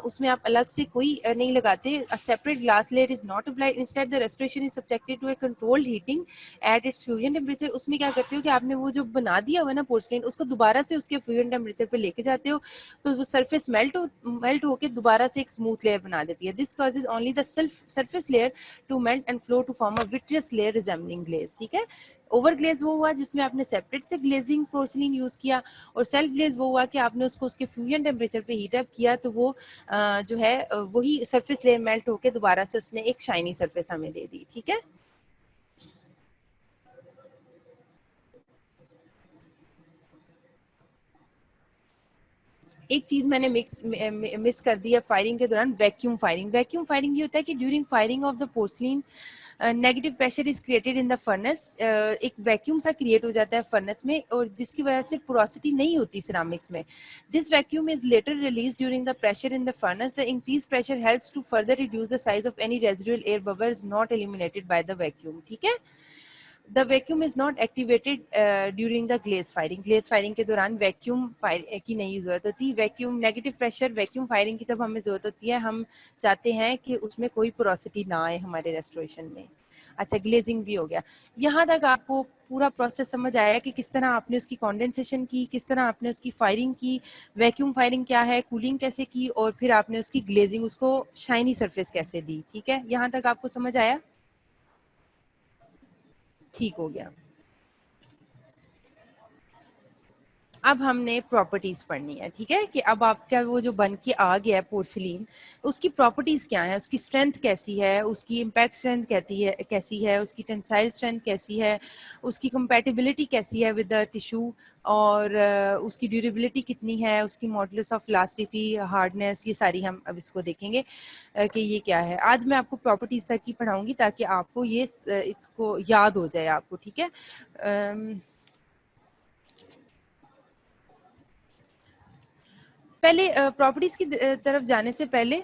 उसमें आप अलग से कोई नहीं लगाते। A separate glass layer is not applied, instead the restoration is subjected to a controlled heating at its fusion temperature. उसमें क्या करते हो कि आपने वो जो बना दिया हुआ ना पोर्सिलीन, उसको दोबारा से उसके फ्यूजन टेम्परेचर पे लेके जाते हो, तो वो सरफेस मेल्ट होकर दोबारा से एक स्मूथ लेयर बना देती है। This causes only the surface layer to melt and flow to form a vitreous layer resembling glaze. ठीक है, ओवर ग्लेज वो हुआ जिसमें आपने सेपरेट से ग्लेजिंग पोर्सिलीन यूज किया, और सेल्फ ग्लेज वो हुआ कि आपने उसको उसके फ्यूजन टेम्परेचर पे हीट अप किया, तो वो जो है वही सरफेस लेयर मेल्ट होकर दोबारा से उसने एक शाइनी सरफेस हमें दे दी। ठीक है, एक चीज मैंने मिस कर दी है फायरिंग के दौरान, वैक्यूम फायरिंग। वैक्यूम फायरिंग ये होता है कि during firing of the porcelain negative pressure is created in the furnace. एक वैक्यूम सा क्रिएट हो जाता है फर्नेस में, और जिसकी वजह से पोरोसिटी नहीं होती सिरामिक्स में। This vacuum is later release during the pressure in the furnace. The increase pressure helps to further reduce the size of any residual air bubbles not eliminated by the vacuum. ठीक है, the vacuum is not activated during the glaze firing. Glaze firing के दौरान vacuum fire की नहीं जरूरत होती। Vacuum negative pressure vacuum firing की तब हमें जरूरत होती है, हम चाहते हैं कि उसमें कोई पोरोसिटी ना आए हमारे रेस्टोरेशन में। अच्छा, ग्लेजिंग भी हो गया। यहाँ तक आपको पूरा प्रोसेस समझ आया कि किस तरह आपने उसकी कॉन्डेंसेशन की, किस तरह आपने उसकी फायरिंग की, वैक्यूम फायरिंग क्या है, कूलिंग कैसे की, और फिर आपने उसकी ग्लेजिंग, उसको शाइनी सरफेस कैसे दी। ठीक है, यहाँ तक आपको समझ आया? ठीक हो गया। अब हमने प्रॉपर्टीज पढ़नी है। ठीक है, कि अब आपका वो जो बन के आ गया है पोर्सिलीन, उसकी प्रॉपर्टीज क्या है, उसकी स्ट्रेंथ कैसी है, उसकी इम्पैक्ट स्ट्रेंथ कहती है कैसी है, उसकी टेंसाइल स्ट्रेंथ कैसी है, उसकी कंपैटिबिलिटी कैसी है विद द टिश्यू, और उसकी ड्यूरेबिलिटी कितनी है, उसकी मॉडुलस ऑफ इलास्टिसिटी, हार्डनेस, ये सारी हम अब इसको देखेंगे कि ये क्या है। आज मैं आपको प्रॉपर्टीज तक ही पढ़ाऊंगी ताकि आपको ये इसको याद हो जाए आपको। ठीक है, पहले प्रॉपर्टीज की तरफ जाने से पहले,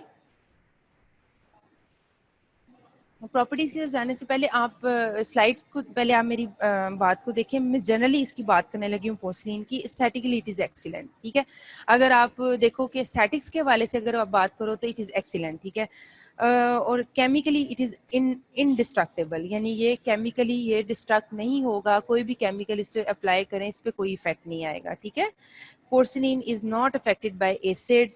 प्रॉपर्टीज की तरफ जाने से पहले आप स्लाइड को, पहले आप मेरी बात को देखें। मैं जनरली इसकी बात करने लगी हूँ पोर्सलिन की। Aesthetically it is excellent. ठीक है, अगर आप देखो कि एस्थेटिक्स के हवाले से अगर आप बात करो तो इट इज एक्सीलेंट। ठीक है, और केमिकली इट इज इनडिस्ट्रक्टेबल, यानी ये केमिकली ये डिस्ट्रक्ट नहीं होगा, कोई भी केमिकल इस पे अप्लाई करें इस पे कोई इफेक्ट नहीं आएगा। ठीक है, porcelain is not affected by acids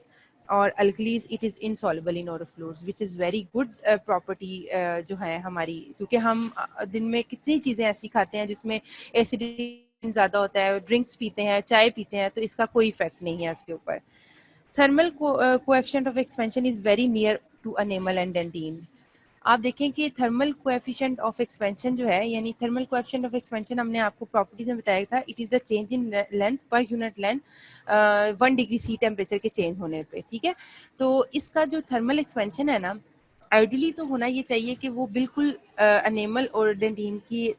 और alkalis, it is insoluble in oil fluids, which is very good property जो है हमारी, क्योंकि हम दिन में कितनी चीज़ें ऐसी खाते हैं जिसमें एसिडिटी ज़्यादा होता है, ड्रिंक्स पीते हैं, चाय पीते हैं, तो इसका कोई इफेक्ट नहीं है इसके ऊपर। Thermal coefficient of expansion is very near to enamel and dentine. आप देखें कि थर्मल कोएफिशिएंट ऑफ एक्सपेंशन जो है, यानी थर्मल कोएफिशिएंट ऑफ एक्सपेंशन हमने आपको प्रॉपर्टीज में बताया था, it is the change in length per unit length 1 degree C temperature के चेंज होने पे। ठीक है, तो इसका जो थर्मल एक्सपेंशन है ना, आइडियली तो होना ये चाहिए कि वो बिल्कुल अनेमल और डेंटीन की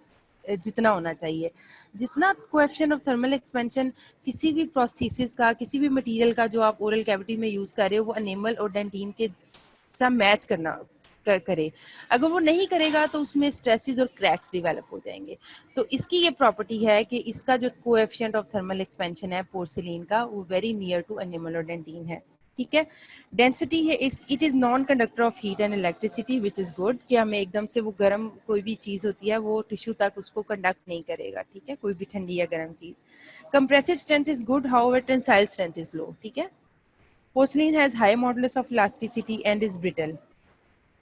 जितना होना चाहिए। जितना कोएफिशिएंट ऑफ थर्मल एक्सपेंशन किसी भी प्रोस्थेसिस का, किसी भी मटेरियल का जो आप ओरल कैविटी में यूज कर रहे हो, वो अनेमल और डेंटीन के साथ मैच करना करे। अगर वो नहीं करेगा तो उसमें स्ट्रेसेस और क्रैक्स डेवलप हो जाएंगे। तो इसकी ये प्रॉपर्टी है कि इसका जो कोएफिशिएंट ऑफ थर्मल एक्सपेंशन है पोर्सिलीन का, वो वेरी नियर टू अनेमल और डेंटीन है। ठीक है, डेंसिटी है, it is non conductor of heat and electricity which is good, कि हमें एकदम से वो गर्म कोई भी चीज होती है वो टिश्यू तक उसको कंडक्ट नहीं करेगा। ठीक है, कोई भी ठंडी या गर्म चीज। Compressive strength is good, however tensile strength is low. ठीक है, porcelain has high modulus of elasticity and is brittle.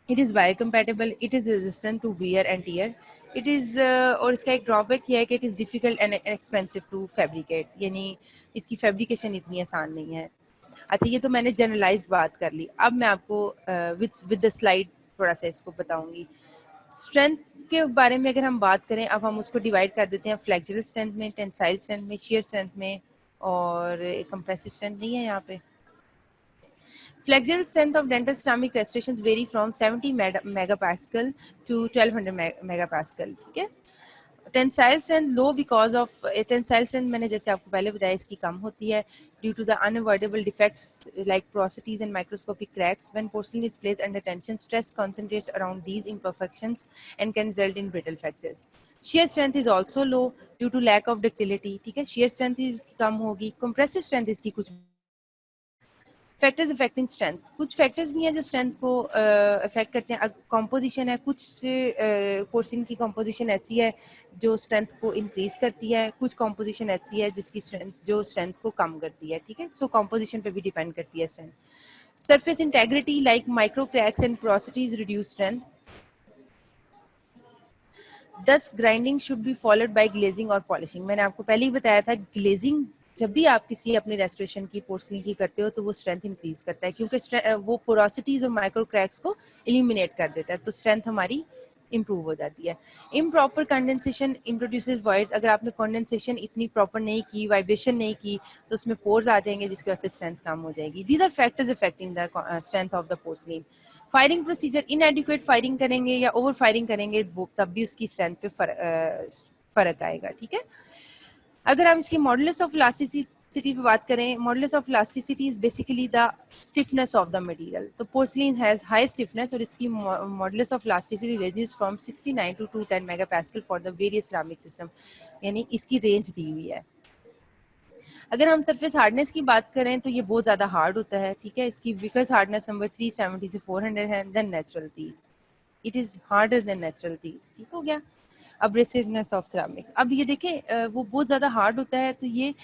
It is biocompatible, it is resistant to wear and tear. It is और इसका एक ड्रॉबैक ये है कि it is difficult and expensive to fabricate, यानी इसकी फैब्रिकेशन इतनी आसान नहीं है। अच्छा, ये तो मैंने जनरलाइज बात कर ली। अब मैं आपको विद द स्लाइड थोड़ा सा इसको बताऊंगी। स्ट्रेंथ के बारे में अगर हम बात करें, अब हम उसको डिवाइड कर देते हैं फ्लेक्सुरल स्ट्रेंथ में, टेंसाइल स्ट्रेंथ में, शियर स्ट्रेंथ में, और कंप्रेसिव स्ट्रेंथ नहीं है यहाँ पे। Flexural strength of dental ceramic restorations vary from 70 megapascal to 1200 megapascal. ठीक है, tensile strength low because of tensile strength मैंने जैसे आपको पहले बताया इसकी कम होती है due to the unavoidable defects like porosities and microscopic cracks. When porcelain is placed under tension, stress concentrates around these imperfections and can result in brittle fractures. Shear strength is also low due to lack of ductility. ठीक है, shear strength इसकी कम होगी. Compressive strength इसकी कुछ factors affecting strength, कुछ factors भी हैं जो स्ट्रेंथ को अफेक्ट करते हैं. कॉम्पोजिशन है, कुछ पोर्सिन की कॉम्पोजिशन ऐसी है जो स्ट्रेंथ को इंक्रीज करती है, कुछ कॉम्पोजिशन ऐसी है जिसकी स्ट्रेंथ जो स्ट्रेंथ को कम करती है. ठीक है, सो कॉम्पोजिशन पे भी डिपेंड करती है strength. Surface integrity like micro cracks and porosities reduce strength. Thus grinding should be followed by glazing और पॉलिशिंग. मैंने आपको पहले ही बताया था ग्लेजिंग जब भी आप किसी अपनी रेस्टोरेशन की पोर्सलिन की करते हो तो वो स्ट्रेंथ इंक्रीज करता है क्योंकि वो पोरोसिटीज और माइक्रो क्रैक्स को एलिमिनेट कर देता है, तो स्ट्रेंथ हमारी इंप्रूव हो जाती है. Improper condensation introduces voids. अगर आपने कंडेंसेशन इतनी प्रॉपर नहीं की, वाइब्रेशन नहीं की, तो उसमें पोर्स आ जाएंगे जिसकी वजह से स्ट्रेंथ कम हो जाएगी. These are factors affecting the strength of the porcelain. Firing procedure, inadequate firing करेंगे या ओवर फायरिंग करेंगे तब भी उसकी स्ट्रेंथ पे फर्क आएगा. ठीक है, अगर हम इसकी मॉडुलस ऑफ इलास्टिसिटी पे बात करें, modulus of elasticity is basically the stiffness of the material. तो पोर्सलिन हैज हाई स्टिफनेस और इसकी modulus of elasticity ranges from 69 to 210 megapascal for the various ceramic system, यानी इसकी रेंज दी हुई है. अगर हम सरफेस हार्डनेस की बात करें तो ये बहुत ज़्यादा हार्ड होता है. ठीक है, इसकी विकर्स हार्डनेस नंबर 370 से 400 है than natural teeth. It is harder than natural teeth. ठीक हो गया. अब्रेसिवनेस ऑफ सिरेमिक्स, अब ये देखें वो बहुत ज़्यादा हार्ड होता है तो ये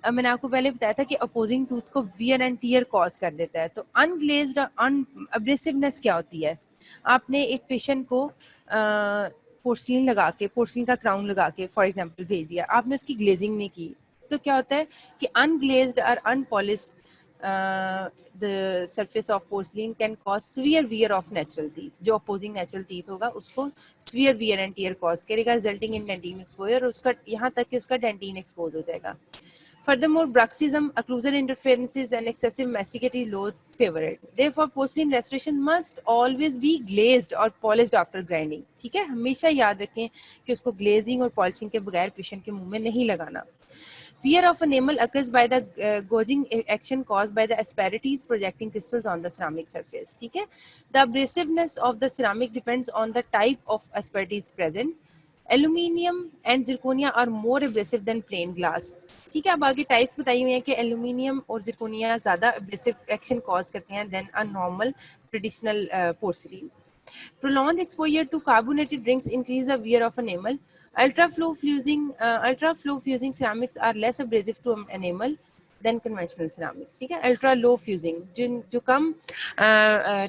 मैंने आपको पहले बताया था कि अपोजिंग टूथ को वियर एंड टीयर कॉज कर देता है. तो अनग्लेज्ड अब्रेसिवनेस क्या होती है? आपने एक पेशेंट को पोर्सलिन लगा के, पोर्सलिन का क्राउन लगा के फॉर एग्जांपल भेज दिया, आपने उसकी ग्लेजिंग नहीं की, तो क्या होता है कि अनग्लेज्ड और unpolished the surface of porcelain can cause severe wear of natural teeth. जो opposing natural teeth होगा उसको severe wear and tear cause करेगा resulting in dentine exposure, और उसका यहाँ तक कि उसका dentine expose हो जाएगा. Furthermore, bruxism, occlusal interferences and excessive masticated load favor it. Therefore, porcelain restoration must always be glazed or polished after grinding. ठीक है, हमेशा याद रखें कि उसको glazing और polishing के बगैर पेशेंट के मुंह में नहीं लगाना. Wear of enamel occurs by the gouging action caused by the asperities projecting crystals on the ceramic surface. ठीक है, the abrasiveness of the ceramic depends on the type of asperities present. Aluminium and zirconia are more abrasive than plain glass. ठीक है, अब आगे types बताई हुई हैं कि एल्यूमिनियम और जिरकोनिया ज़्यादा abrasive action cause करते हैं than a normal traditional porcelain. Prolonged exposure to carbonated drinks increase the wear of enamel. Ultra-flow fusing ceramics are less abrasive to enamel than conventional ceramics. ठीक है, ultra low fusing जो कम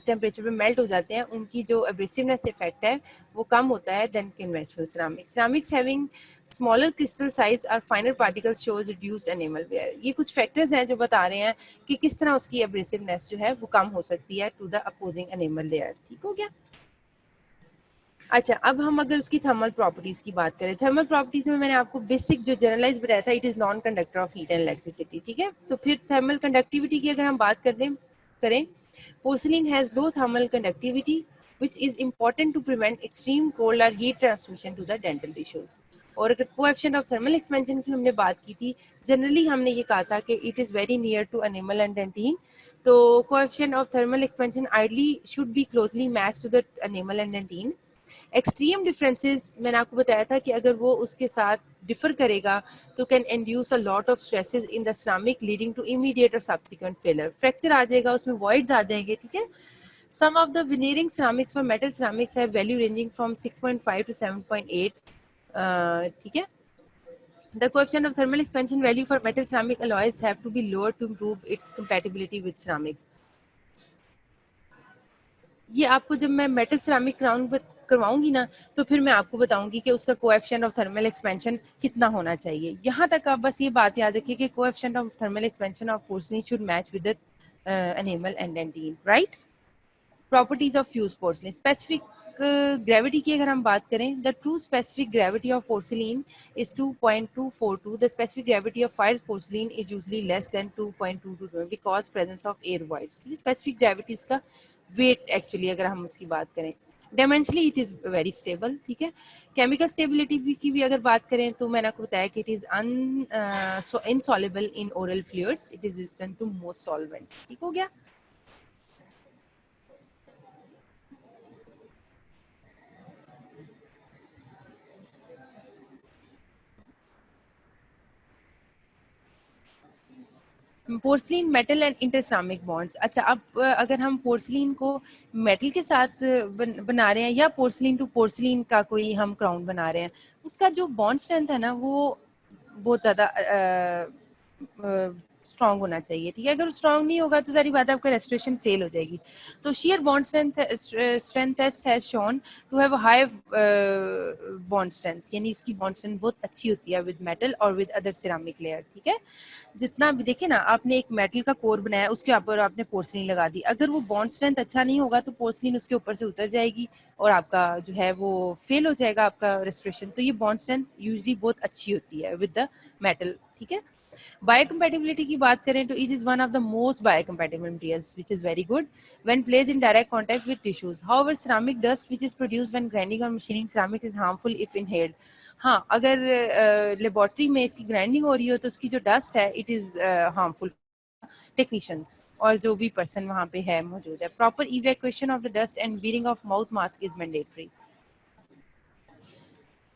temperature पे melt हो जाते हैं उनकी जो एब्रेसिवनेस effect है वो कम होता है than conventional ceramics. Ceramics having smaller crystal size or finer particles shows reduced enamel wear. ये कुछ फैक्टर्स हैं जो बता रहे हैं कि किस तरह उसकी एब्रेसिवनेस जो है वो कम हो सकती है to the opposing enamel layer. ठीक हो गया. अच्छा, अब हम अगर उसकी थर्मल प्रॉपर्टीज की बात करें, थर्मल प्रॉपर्टीज में मैंने आपको बेसिक जो जनरलाइज बताया था, it is non conductor of heat and electricity. ठीक है, तो फिर थर्मल कंडक्टिविटी की अगर हम बात करें, porcelain has low thermal conductivity which is important to prevent extreme cold or heat transmission to the dental tissues. और अगर कोएफिशिएंट ऑफ थर्मल एक्सपेंशन की हमने बात की थी, जनरली हमने ये कहा था कि it is very near to enamel and dentin. तो coefficient of thermal expansion ideally should be closely match to the enamel and dentin. Extreme differences मैंने आपको बताया था कि अगर वो उसके साथ डिफर करेगा तो can induce a lot of stresses in the ceramic leading to immediate और सब्सिक्वेंट फेलियर. फ्रैक्चर आ जाएगा, उसमें वॉइड्स आ जाएंगे. ठीक है, some of the veneering ceramics for metal ceramics have value ranging from 6.5 to 7.8. ठीक है, the coefficient of thermal expansion value for metal ceramic alloys have to be lower to improve its compatibility with ceramics. ये आपको जब मैं metal ceramic crown करवाऊंगी ना तो फिर मैं आपको बताऊंगी कि उसका कोएफिशिएंट ऑफ थर्मल एक्सपेंशन कितना होना चाहिए. यहाँ तक आप बस ये बात याद रखिए कि coefficient of thermal expansion of porcelain should match with the enamel and dentin. Right. Properties of fuse porcelain. Specific gravity की अगर हम बात करें, the true specific gravity of porcelain is 2.242. The specific gravity of fire porcelain is usually less than 2.222 because presence of air voids. Specific gravity का weight actually अगर हम उसकी बात करें, dimensionally it is very stable, ठीक है। Chemical stability की भी अगर बात करें तो मैंने आपको बताया कि it is insoluble in oral fluids, it is resistant to most solvents, ठीक हो गया। Porcelain metal and interceramic bonds. अच्छा, अब अगर हम पोर्सलिन को मेटल के साथ बना रहे हैं या पोर्सलिन टू पोर्सलिन का कोई हम क्राउन बना रहे हैं, उसका जो बॉन्ड स्ट्रेंथ है ना वो बहुत ज़्यादा स्ट्रांग होना चाहिए, ठीक है। अगर स्ट्रांग नहीं होगा तो सारी बात आपका रेस्टोरेशन फेल हो जाएगी। तो shear bond strength has shown to have a high bond strength, यानी इसकी बॉन्ड स्ट्रेंथ बहुत अच्छी होती है विद मेटल और विद अदर सिरामिक लेयर, ठीक है। जितना भी देखिए ना, आपने एक मेटल का कोर बनाया, उसके ऊपर आपने पोर्सलिन लगा दी, अगर वो बॉन्ड स्ट्रेंथ अच्छा नहीं होगा तो पोर्सलिन उसके ऊपर से उतर जाएगी और आपका जो है वो फेल हो जाएगा आपका रेस्टोरेशन। तो ये बॉन्ड स्ट्रेंथ यूजली बहुत अच्छी होती है विद द मेटल, ठीक है। बायोकम्पैटिबिलिटी की बात करें तो it is one of the most biocompatible materials which is very good when placed in direct contact with tissues. However ceramic dust which is produced when grinding or machining ceramic is harmful if inhaled। हाँ, अगर laboratory में इसकी grinding हो रही हो तो उसकी जो डस्ट है इट इज हार्मफुल टेक्नीशियंस और जो भी पर्सन वहाँ पे है मौजूद है। Proper evacuation of the dust and wearing of mouth mask is mandatory,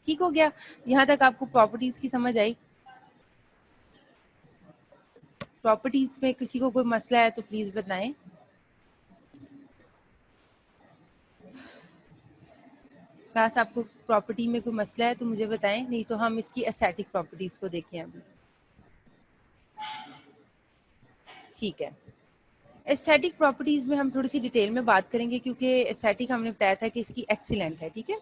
ठीक हो गया। यहाँ तक आपको प्रॉपर्टीज की समझ आई। प्रॉपर्टीज में किसी को कोई मसला है तो प्लीज बताएं। क्लास आपको प्रॉपर्टी में कोई मसला है तो मुझे बताएं, नहीं तो हम इसकी एस्थेटिक प्रॉपर्टीज को देखें अभी, ठीक है। एस्थेटिक प्रॉपर्टीज में हम थोड़ी सी डिटेल में बात करेंगे क्योंकि एस्थेटिक हमने बताया था कि इसकी एक्सीलेंट है, ठीक है।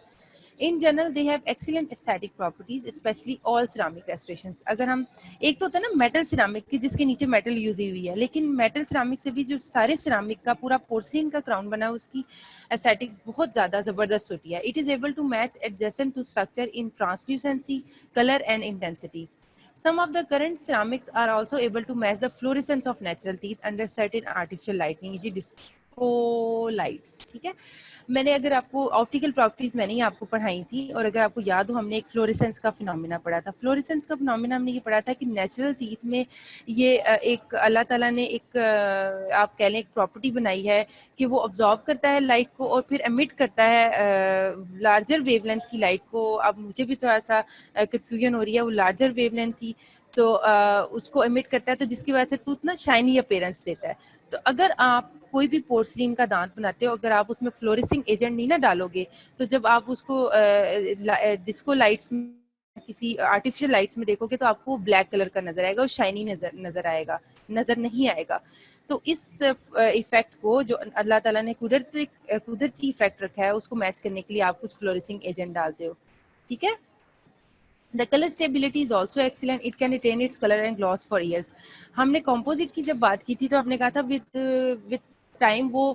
In general they have excellent aesthetic properties specially all ceramic restorations. अगर हम, एक तो होता है ना मेटल सिरामिक की जिसके नीचे मेटल यूज हुई है, लेकिन मेटल सिरामिक से भी जो सारे सिरामिक का पूरा पोर्सलिन का क्राउन बना है उसकी एस्थेटिक्स बहुत ज्यादा जबरदस्त होती है। It is able to match adjacent tooth structure in translucency, colour and intensity. Some of the current ceramics are also able to match the fluorescence of natural teeth under certain artificial lighting, ये disco lights, ठीक है। मैंने अगर आपको optical properties मैंने ही आपको पढ़ाई थी, और अगर आपको याद हो हमने एक फ्लोरेसेंस का फिनोमिना पढ़ा था। फ्लोरेसेंस का फिनोमिना हमने ये पढ़ा था कि नेचुरल टीथ में ये एक अल्लाह ताला ने एक आप कह लें एक प्रॉपर्टी बनाई है कि वो ऑब्जॉर्व करता है लाइट को और फिर एमिट करता है लार्जर वेवलेंथ की लाइट को। अब मुझे भी थोड़ा सा कंफ्यूजन हो रही है, वो लार्जर वेवलेंथ थी तो उसको एमिट करता है, तो जिसकी वजह से टूथ ना शाइनी अपीयरेंस देता है। तो अगर आप कोई भी पोर्सलिन का दांत बनाते हो, अगर आप उसमें फ्लोरेसिंग एजेंट नहीं ना डालोगे, तो जब आप उसको डिस्को लाइट्स में किसी आर्टिफिशियल लाइट्स में देखोगे तो आपको ब्लैक कलर का नजर आएगा और शाइनी नजर आएगा, नजर नहीं आएगा। तो इस इफेक्ट को जो अल्लाह ताला ने कुदरती इफेक्ट रखा है उसको मैच करने के लिए आप कुछ फ्लोरेसिंग एजेंट डालते हो, ठीक है। The color stability is also excellent. It can retain its color and gloss for years. हमने composite की जब बात की थी तो आपने कहा था with time वो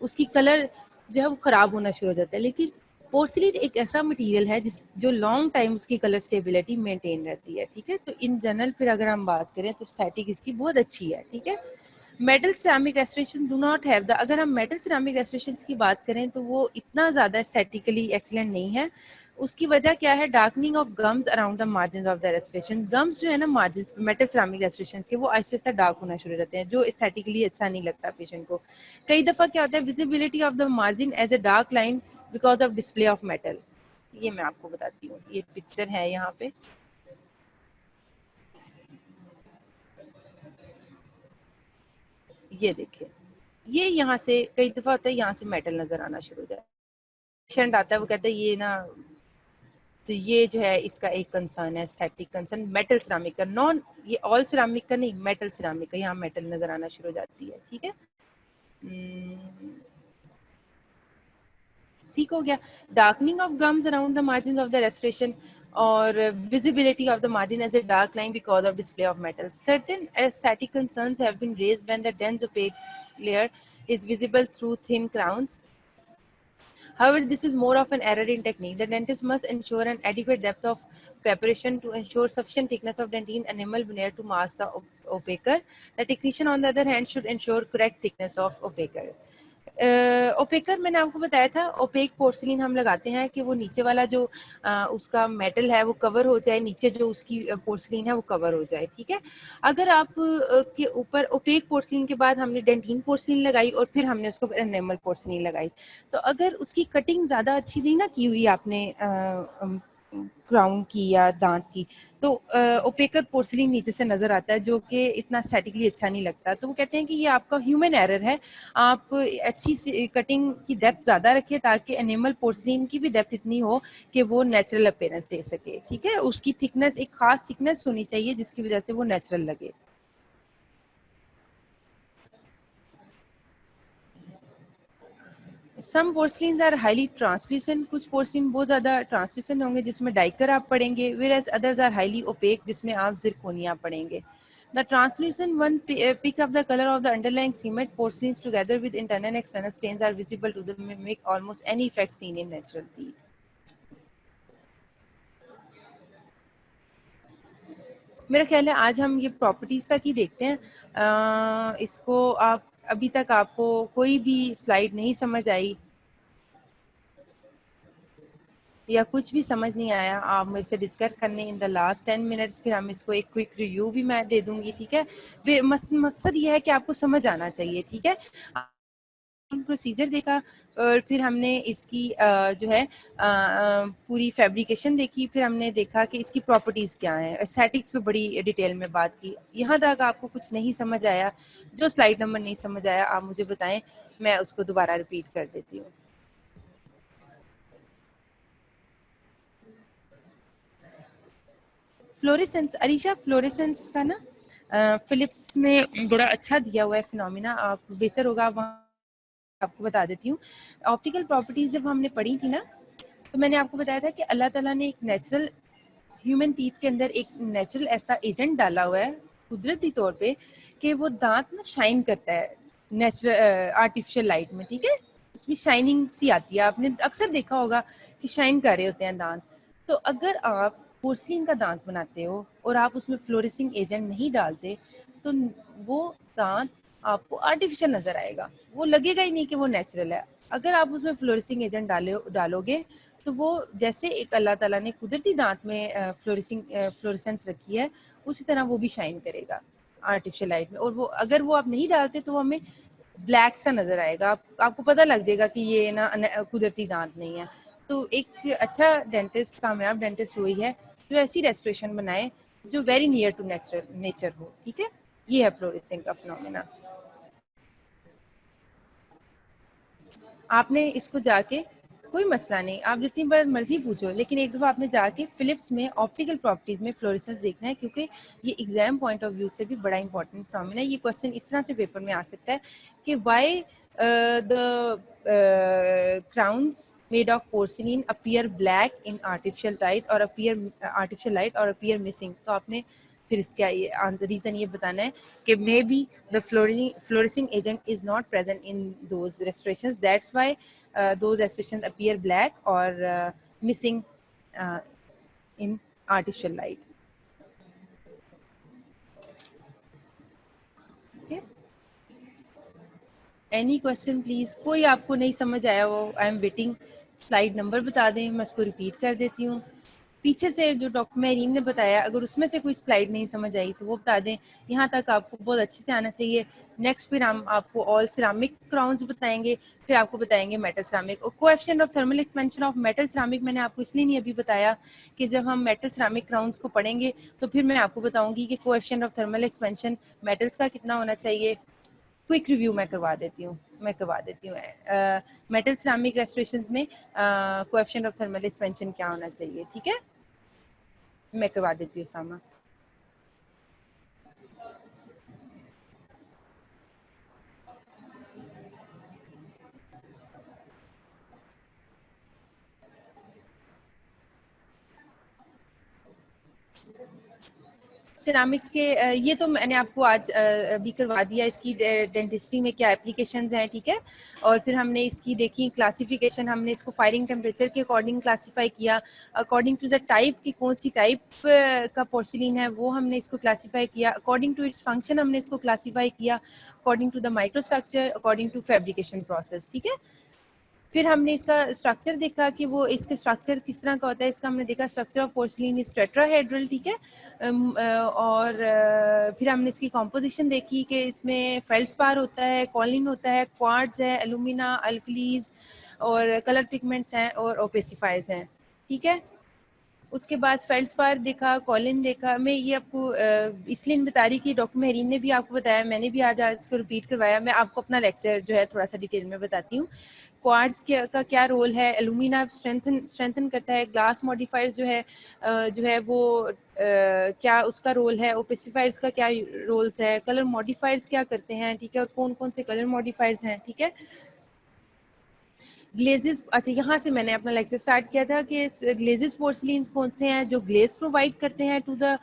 उसकी कलर जो है वो खराब होना शुरू हो जाता है, लेकिन पोर्सलिन एक ऐसा मटेरियल है जिस जो लॉन्ग टाइम उसकी कलर स्टेबिलिटी मेंटेन रहती है, ठीक है। तो इन जनरल फिर अगर हम बात करें तो एस्थेटिक इसकी बहुत अच्छी है, ठीक है। Metal ceramic restoration do not have the, अगर हम मेटल सिरामिक रेस्टोरेशन की बात करें तो वो इतना ज़्यादा एस्थेटिकली एक्सीलेंट नहीं है। उसकी वजह क्या है? Darkening of gums around the margin of the restoration. Gums जो है ना मार्जिन मेटल सिरामिक रेस्टोरेशन के, वो आहिस्ते आहिस्ते डार्क होना शुरू रहते हैं, जो एस्थेटिकली अच्छा नहीं लगता पेशेंट को। कई दफ़ा क्या होता है, visibility of the margin as a dark line because of display of metal. ये मैं आपको बताती हूँ, ये पिक्चर है यहाँ पे, ये देखिए, ये यहाँ से कई दफ़ा होता है यहाँ से मेटल नजर आना शुरू हो जाता है। पेशेंट आता है वो कहता है ये ना, तो ये जो है इसका एक कंसर्न है, एस्थेटिक कंसर्न मेटल सिरामिक का, नॉन ये ऑल सिरामिक का नहीं, मेटल सिरामिक का, यहाँ मेटल नजर आना शुरू हो जाती है, ठीक है। ठीक हो गया। Darkening of gums around the margin of the restoration और visibility of the margin as a dark line because of display of metal. Certain aesthetic concerns have been raised when the dense opaque layer is visible through thin crowns. However, this is more of an error in technique. The dentist must ensure an adequate depth of preparation to ensure sufficient thickness of dentine enamel veneer to mask the opaquer. The technician, on the other hand, should ensure correct thickness of opaquer. ओपेकर मैंने आपको बताया था, OPEC porcelain हम लगाते हैं कि वो नीचे वाला जो उसका मेटल है वो कवर हो जाए, नीचे जो उसकी पोर्सिलिन है वो कवर हो जाए, ठीक है। अगर आप के ऊपर ओपेक पोर्सिलिन के बाद हमने डेंटिन पोर्सिलिन लगाई और फिर हमने उसके ऊपर एनेमल पोर्सिलिन लगाई, तो अगर उसकी कटिंग ज़्यादा अच्छी नहीं ना की हुई आपने क्राउन की या दांत की, तो ओपेकर पोर्सिलिन नीचे से नजर आता है, जो कि इतना एस्थेटिकली अच्छा नहीं लगता। तो वो कहते हैं कि ये आपका ह्यूमन एरर है, आप अच्छी सी कटिंग की डेप्थ ज़्यादा रखिए ताकि एनिमल पोर्सिलिन की भी डेप्थ इतनी हो कि वो नेचुरल अपीयरेंस दे सके, ठीक है। उसकी थिकनेस एक खास थिकनेस होनी चाहिए जिसकी वजह से वो नेचुरल लगे। सम पोर्सलिन्स आर हाईली ट्रांसल्यूसेंट, कुछ पोर्सलिन बहुत ज़्यादा ट्रांसल्यूसेंट होंगे जिसमें डाइकर आप पढ़ेंगे, whereas others are highly opaque जिसमें आप जिरकोनिया पढ़ेंगे। The translucent one pick up the color of the underlying cement porcelains together with internal and external stains are visible to them, mimic almost any effect seen in natural teeth. मेरा ख्याल है आज हम ये properties तक ही देखते हैं। इसको आप अभी तक आपको कोई भी स्लाइड नहीं समझ आई या कुछ भी समझ नहीं आया, आप मेरे से डिस्कस करने इन द लास्ट 10 मिनट्स, फिर हम इसको एक क्विक रिव्यू भी मैं दे दूंगी, ठीक है। मकसद ये है कि आपको समझ आना चाहिए, ठीक है। प्रोसीजर देखा और फिर हमने इसकी जो है पूरी फैब्रिकेशन देखी, फिर हमने देखा कि इसकी प्रॉपर्टीज़ क्या हैं, एस्थेटिक्स पे बड़ी डिटेल में बात की। यहाँ तक आपको कुछ नहीं समझ आया, जो स्लाइड नंबर नहीं समझ आया आप मुझे बताएं, मैं उसको दोबारा रिपीट कर देती हूँ। फ्लोरेसेंस, अलीशा फ्लोरेसेंस का ना फिलिप्स में बड़ा अच्छा दिया हुआ है फिनोमिना, आप बेहतर होगा वहाँ आपको बता देती हूँ। ऑप्टिकल प्रॉपर्टीज जब हमने पढ़ी थी ना, तो मैंने आपको बताया था कि अल्लाह ताला ने एक नेचुरल ह्यूमन टीथ के अंदर एक नेचुरल ऐसा एजेंट डाला हुआ है कुदरती तौर पे कि वो दांत ना शाइन करता है नेचुरल आर्टिफिशियल लाइट में, ठीक है। उसमें शाइनिंग सी आती है, आपने अक्सर देखा होगा कि शाइन कर रहे होते हैं दांत। तो अगर आप पोर्सिलिन का दांत बनाते हो और आप उसमें फ्लोरेसिंग एजेंट नहीं डालते, तो वो दांत आपको आर्टिफिशियल नजर आएगा, वो लगेगा ही नहीं कि वो नेचुरल है। अगर आप उसमें फ्लोरेसिंग एजेंट डालोगे तो वो जैसे एक अल्लाह ताला ने कुदरती दांत में फ्लोरेसेंस रखी है, उसी तरह वो भी शाइन करेगा आर्टिफिशियल लाइट में। और वो अगर वो आप नहीं डालते तो वो हमें ब्लैक सा नजर आएगा, आपको पता लग जाएगा कि ये ना कुदरती दांत नहीं है। तो एक अच्छा डेंटिस्ट, कामयाब डेंटिस्ट वही है जो ऐसी रेस्टोरेशन बनाए जो वेरी नियर टू नेचर हो, ठीक है। ये है फ्लोरेसिंग का फिनोमेना। आपने इसको जाके, कोई मसला नहीं, आप जितनी बार मर्जी पूछो, लेकिन एक दफ़ा आपने जाके फिलिप्स में ऑप्टिकल प्रॉपर्टीज में फ्लोरेसेंस देखना है, क्योंकि ये एग्जाम पॉइंट ऑफ व्यू से भी बड़ा इंपॉर्टेंट फिनोमेना है। ये क्वेश्चन इस तरह से पेपर में आ सकता है कि why the crowns made of porcelain appear black in artificial light or appear missing। तो आपने फिर इसका ये आंसर रीजन ये बताना है कि may be the fluorescing agent is not present in those restorations, that's why those restorations appear black or missing uh, in artificial light, okay। Any question please, कोई आपको नहीं समझ आया वो, I am waiting. Slide number बता दें, मैं उसको रिपीट कर देती हूँ। पीछे से जो डॉक्टर मेरीन ने बताया, अगर उसमें से कोई स्लाइड नहीं समझ आई तो वो बता दें। यहाँ तक आपको बहुत अच्छे से आना चाहिए। नेक्स्ट फिर हम आपको ऑल सिरामिक क्राउन्स बताएंगे, फिर आपको बताएंगे मेटल सिरामिक। और coefficient of thermal expansion of metal ceramic मैंने आपको इसलिए नहीं अभी बताया कि जब हम मेटल सिरामिक क्राउन्स को पढ़ेंगे तो फिर मैं आपको बताऊंगी कि coefficient of thermal expansion metals का कितना होना चाहिए। क्विक रिव्यू मैं करवा देती हूँ मेटल सिरामिक रेस्टोरेशन में कोएफिशिएंट ऑफ थर्मल एक्सपेंशन क्या होना चाहिए, ठीक है। मैं करवा देती हूँ सामा। सिरामिक्स के ये तो मैंने आपको आज भी करवा दिया, इसकी डेंटिस्ट्री में क्या एप्लीकेशंस हैं, ठीक है। और फिर हमने इसकी देखी क्लासिफिकेशन, हमने इसको फायरिंग टेम्परेचर के अकॉर्डिंग क्लासीफाई किया, अकॉर्डिंग टू द टाइप की कौन सी टाइप का पोर्सिलिन है वो हमने इसको क्लासीफाई किया, अकॉर्डिंग टू इट्स फंक्शन हमने इसको क्लासीफाई किया, according to the microstructure, according to fabrication process, ठीक है। फिर हमने इसका स्ट्रक्चर देखा कि वो इसके स्ट्रक्चर किस तरह का होता है। इसका हमने देखा structure of porcelain is tetrahedral, ठीक है। और फिर हमने इसकी कॉम्पोजिशन देखी कि इसमें फेल्डस्पार होता है, कॉलिन होता है, क्वार्ट्ज है, एलुमिना, अल्कलीज और कलर पिगमेंट्स हैं और ओपेसिफायर्स हैं, ठीक है। उसके बाद फेल्डस्पार देखा, कॉलिन देखा। मैं ये आपको इसलिए नहीं बता रही कि डॉक्टर मेहरीन ने भी आपको बताया, मैंने भी आज इसको रिपीट करवाया, मैं आपको अपना लेक्चर जो है थोड़ा सा डिटेल में बताती हूँ। क्वार्ट्ज का क्या रोल है, एलुमिना स्ट्रेंथन करता है, ग्लास मॉडिफायर्स जो है वो क्या उसका रोल है, ओपेसिफायर्स का क्या रोल्स है, कलर मॉडिफायर्स क्या करते हैं, ठीक है, और कौन कौन से कलर मॉडिफायर्स हैं, ठीक है। ग्लेजेस, अच्छा यहाँ से मैंने अपना लेक्चर स्टार्ट किया था कि ग्लेजेस पोर्सलिन कौन से हैं जो ग्लेज प्रोवाइड करते हैं to the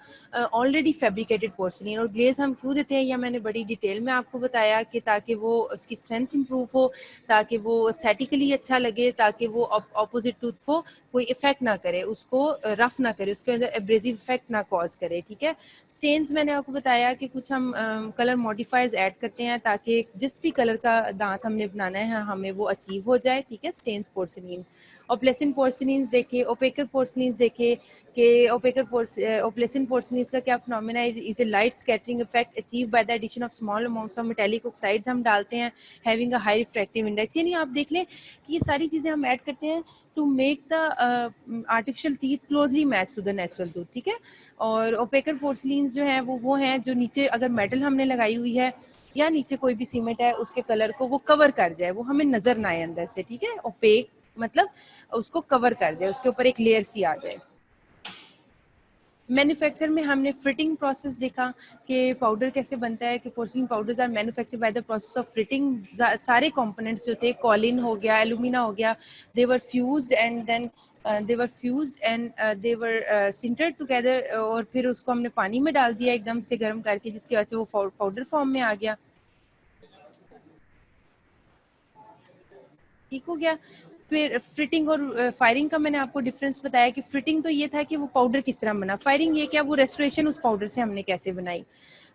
already fabricated porcelain. और ग्लेज हम क्यों देते हैं या मैंने बड़ी डिटेल में आपको बताया कि ताकि वो उसकी स्ट्रेंथ इंप्रूव हो, ताकि वो एस्थेटिकली अच्छा लगे, ताकि वो ऑपोजिट टूथ को कोई इफेक्ट ना करे, उसको रफ ना करे, उसके अंदर एब्रेसिव इफेक्ट ना कॉज करे, ठीक है। स्टेन्स मैंने आपको बताया कि कुछ हम कलर मॉडिफायर्स ऐड करते हैं ताकि जिस भी कलर का दांत हमने बनाना है हमें वो अचीव हो जाए, ठीक है। स्टेन्स पोर्सिलिन और प्लेसिन पोर्सिलिन देखे, ओपेकर पोर्सिलिन देखे कि ओप्लेसिन पोर्सिलिन का क्या फिनोमेना है, is a light scattering effect achieve by the addition of small amounts of metallic oxides हम डालते हैं, having a high refractive index. यानी आप देख लें कि ये सारी चीज़ें हम ऐड करते हैं to make the artificial teeth closely match to the natural tooth, ठीक है। और ओपेकर पोर्सिलिन जो है वो हैं जो नीचे अगर मेटल हमने लगाई हुई है या नीचे कोई भी सीमेंट है उसके कलर को वो कवर कर जाए, वो हमें नजर ना आए अंदर से, ठीक है। ओपेक मतलब उसको कवर कर जाए, उसके ऊपर एक लेयर सी आ जाए। मैन्युफैक्चर में हमने फ्रिटिंग प्रोसेस देखा कि पाउडर कैसे बनता है, कि porcelain powders are manufactured by the process of fritting. सारे कंपोनेंट्स जो थे, कॉलिन हो गया, एलुमिना हो गया, they were fused and then they were sintered together. और फिर उसको हमने पानी में डाल दिया एकदम से गर्म करके, जिसकी वजह से वो पाउडर फॉर्म में आ गया, ठीक हो गया। फिर फ्रिटिंग और फायरिंग का मैंने आपको डिफरेंस बताया कि फ्रिटिंग तो ये था कि वो पाउडर किस तरह बना, फायरिंग ये क्या वो रेस्टोरेशन उस पाउडर से हमने कैसे बनाई।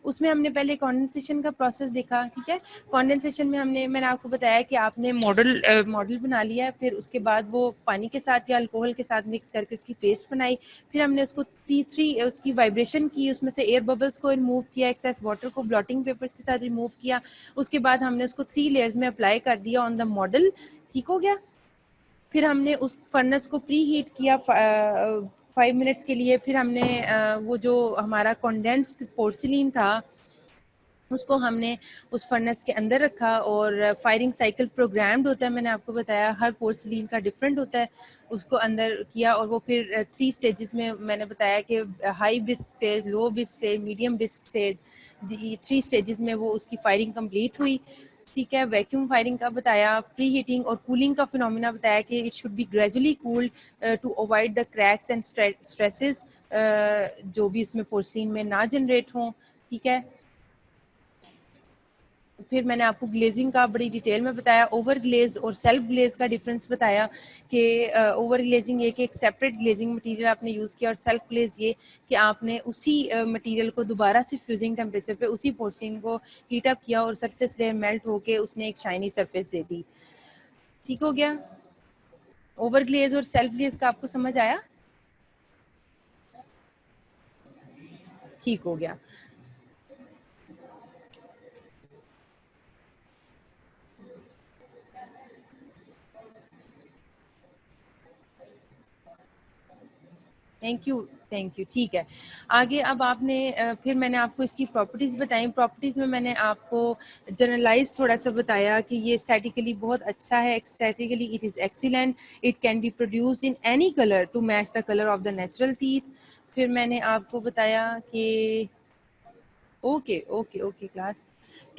उसमें हमने पहले कंडेंसेशन का प्रोसेस देखा, ठीक है। कंडेंसेशन में मैंने आपको बताया कि आपने मॉडल बना लिया, फिर उसके बाद वो पानी के साथ या अल्कोहल के साथ मिक्स करके उसकी पेस्ट बनाई। फिर हमने उसको तीसरी उसकी वाइब्रेशन की, उसमें से एयर बबल्स को रिमूव किया, एक्सेस वाटर को ब्लॉटिंग पेपर्स के साथ रिमूव किया। उसके बाद हमने उसको 3 लेयर्स में अप्लाई कर दिया ऑन द मॉडल, ठीक हो गया। फिर हमने उस फर्नेस को प्री हीट किया 5 मिनट्स के लिए। फिर हमने वो जो हमारा कंडेंस्ड पोर्सिलिन था उसको हमने उस फर्नेस के अंदर रखा और फायरिंग साइकिल प्रोग्राम्ड होता है, मैंने आपको बताया हर पोर्सिलिन का डिफरेंट होता है, उसको अंदर किया। और वो फिर 3 स्टेजेस में मैंने बताया कि हाई बिस्क से, लो बिस्क से, मीडियम बिस्क से 3 स्टेजेस में वो उसकी फायरिंग कंप्लीट हुई, ठीक है। वैक्यूम फायरिंग का बताया, प्री हीटिंग और कूलिंग का फिनोमेना बताया कि it should be gradually cooled to avoid the cracks and stresses जो भी इसमें पोर्सिलिन में ना जनरेट हों, ठीक है। फिर मैंने आपको ग्लेजिंग का बड़ी डिटेल में बताया, ओवर ग्लेज और सेल्फ ग्लेज का डिफरेंस बताया कि ओवर ग्लेजिंग ये कि एक सेपरेट ग्लेजिंग मटेरियल आपने यूज़ किया, और सेल्फ ग्लेज ये कि आपने उसी मटेरियल को दोबारा से फ्यूजिंग टेम्परेचर पे उसी पोर्सिलिन को हीट अप किया और सरफेस लेयर मेल्ट होके उसने एक शाइनी सरफेस दे दी, ठीक हो गया। ओवर ग्लेज और सेल्फ ग्लेज का आपको समझ आया, ठीक हो गया। थैंक यू, ठीक है। आगे अब आपने फिर मैंने आपको इसकी प्रॉपर्टीज़ बताई। प्रॉपर्टीज़ में मैंने आपको जनरलाइज थोड़ा सा बताया कि ये एस्थेटिकली बहुत अच्छा है, aesthetically it is excellent, it can be produced in any colour to match the colour of the natural teeth. फिर मैंने आपको बताया कि okay okay okay class.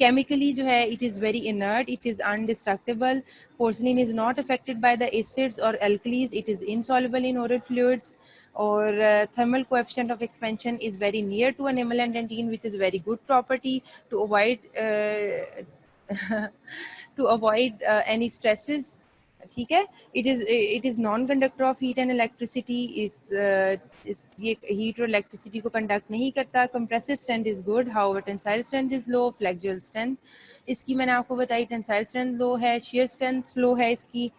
Chemically जो है it is very inert, it is indestructible, porcelain is not affected by the acids और alkalis, it is insoluble in oral fluids, और thermal coefficient of expansion is very near to enamel and dentine, which is very good property to avoid to avoid any stresses. ठीक है, it is non conductor of heat and electricity, इस ये heat और electricity को conduct नहीं करता। Compressive strength is good, however tensile strength is low. Flexural strength इसकी मैंने आपको बताई, टेंसाइल स्ट्रेंथ लो है, shear स्ट्रेंथ लो है इसकी।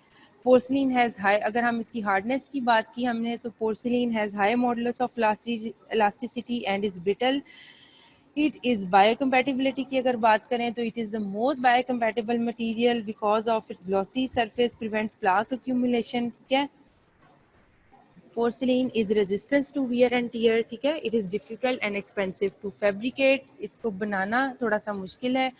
पोर्सलिन हैज़ हाई, अगर हम इसकी हार्डनेस की बात की हमने, तो porcelain has high modulus of elasticity and is brittle. It is biocompatibility की अगर बात करें तो it is the most biocompatible material because of its glossy surface, prevents plaque accumulation। ठीक है, porcelain is resistance to wear and tear. ठीक है, it is difficult and expensive to fabricate, इसको बनाना थोड़ा सा मुश्किल है।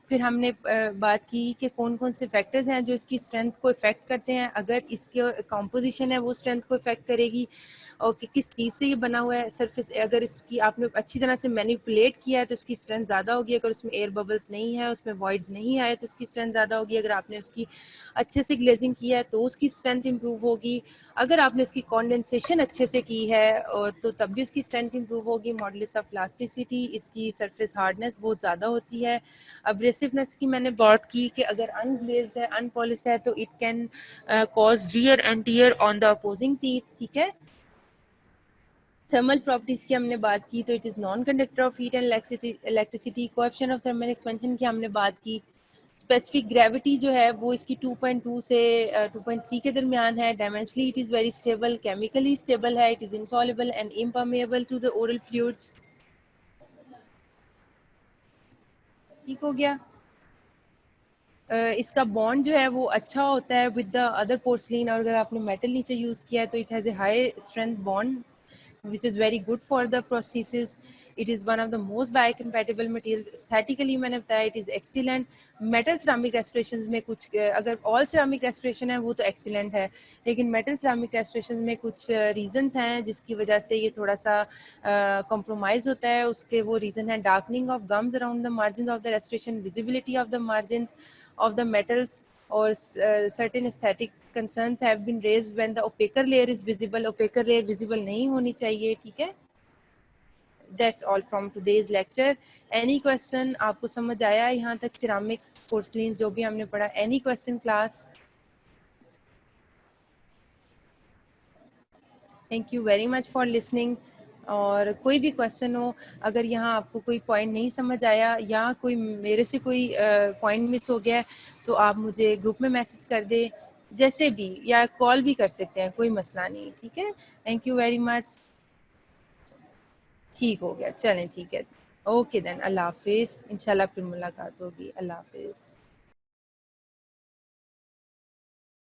फिर हमने बात की कि कौन कौन से फैक्टर्स हैं जो इसकी स्ट्रेंथ को इफेक्ट करते हैं। अगर इसके कॉम्पोजिशन है वो स्ट्रेंथ को इफेक्ट करेगी, और कि किस चीज़ से ये बना हुआ है सरफेस, अगर इसकी आपने अच्छी तरह से मैनिपुलेट किया है तो इसकी स्ट्रेंथ ज़्यादा होगी। अगर उसमें एयर बबल्स नहीं है, उसमें वॉइड्स नहीं आए, तो उसकी स्ट्रेंथ ज़्यादा होगी। अगर आपने उसकी अच्छे से ग्लेजिंग किया है तो उसकी स्ट्रेंथ इंप्रूव होगी। अगर आपने उसकी कॉन्डेंसेशन अच्छे से की है और तो तब भी उसकी स्ट्रेंथ इंप्रूव होगी। मॉडुलस ऑफ इलास्टिसिटी, इसकी सरफेस हार्डनेस बहुत ज़्यादा होती है। अब्रेसिवनेस की मैंने बात की कि अगर अनग्लेज्ड है, अनपॉलिश्ड है, तो it can cause wear and tear on the opposing teeth. ठीक है, थर्मल प्रॉपर्टीज की हमने बात की, तो it is non conductor of heat and electricity. Coefficient of thermal expansion की हमने बात की। स्पेसिफिक ग्रेविटी जो है वो इसकी 2.2 से 2.3 के दरमियान है। Dimensionally it is very stable, chemically stable है, it is insoluble and impermeable to the oral fluids. ठीक हो गया। इसका बॉन्ड जो है वो अच्छा होता है विद द अदर पोर्सलिन, और अगर आपने मेटल नीचे यूज़ किया है तो it has a high strength bond which is very good for the prosthesis. It is one of the most biocompatible materials. Aesthetically मैंने बताया it is excellent. Metal ceramic restorations में कुछ, अगर all ceramic restoration है वो तो excellent है, लेकिन metal ceramic restorations में कुछ reasons हैं जिसकी वजह से ये थोड़ा सा compromise होता है। उसके वो reason है darkening of gums around the margins of the restoration, visibility of the margins of the metals, or certain aesthetic concerns have been raised when the opaque layer is visible. Opaque layer visible नहीं होनी चाहिए। ठीक है, that's all from today's lecture. Any question? आपको समझ आया यहाँ तक ceramics, porcelain जो भी हमने पढ़ा? Any question class? Thank you very much for listening. और कोई भी क्वेश्चन हो, अगर यहाँ आपको कोई पॉइंट नहीं समझ आया या कोई मेरे से कोई पॉइंट मिस हो गया, तो आप मुझे ग्रुप में मैसेज कर दें, जैसे भी, या कॉल भी कर सकते हैं, कोई मसला नहीं। ठीक है, थैंक यू वेरी मच। ठीक हो गया, चलें, ठीक है। ओके देन, अल्लाह हाफिज़। इंशाल्लाह फिर मुलाकात होगी। अल्लाह हाफिज़।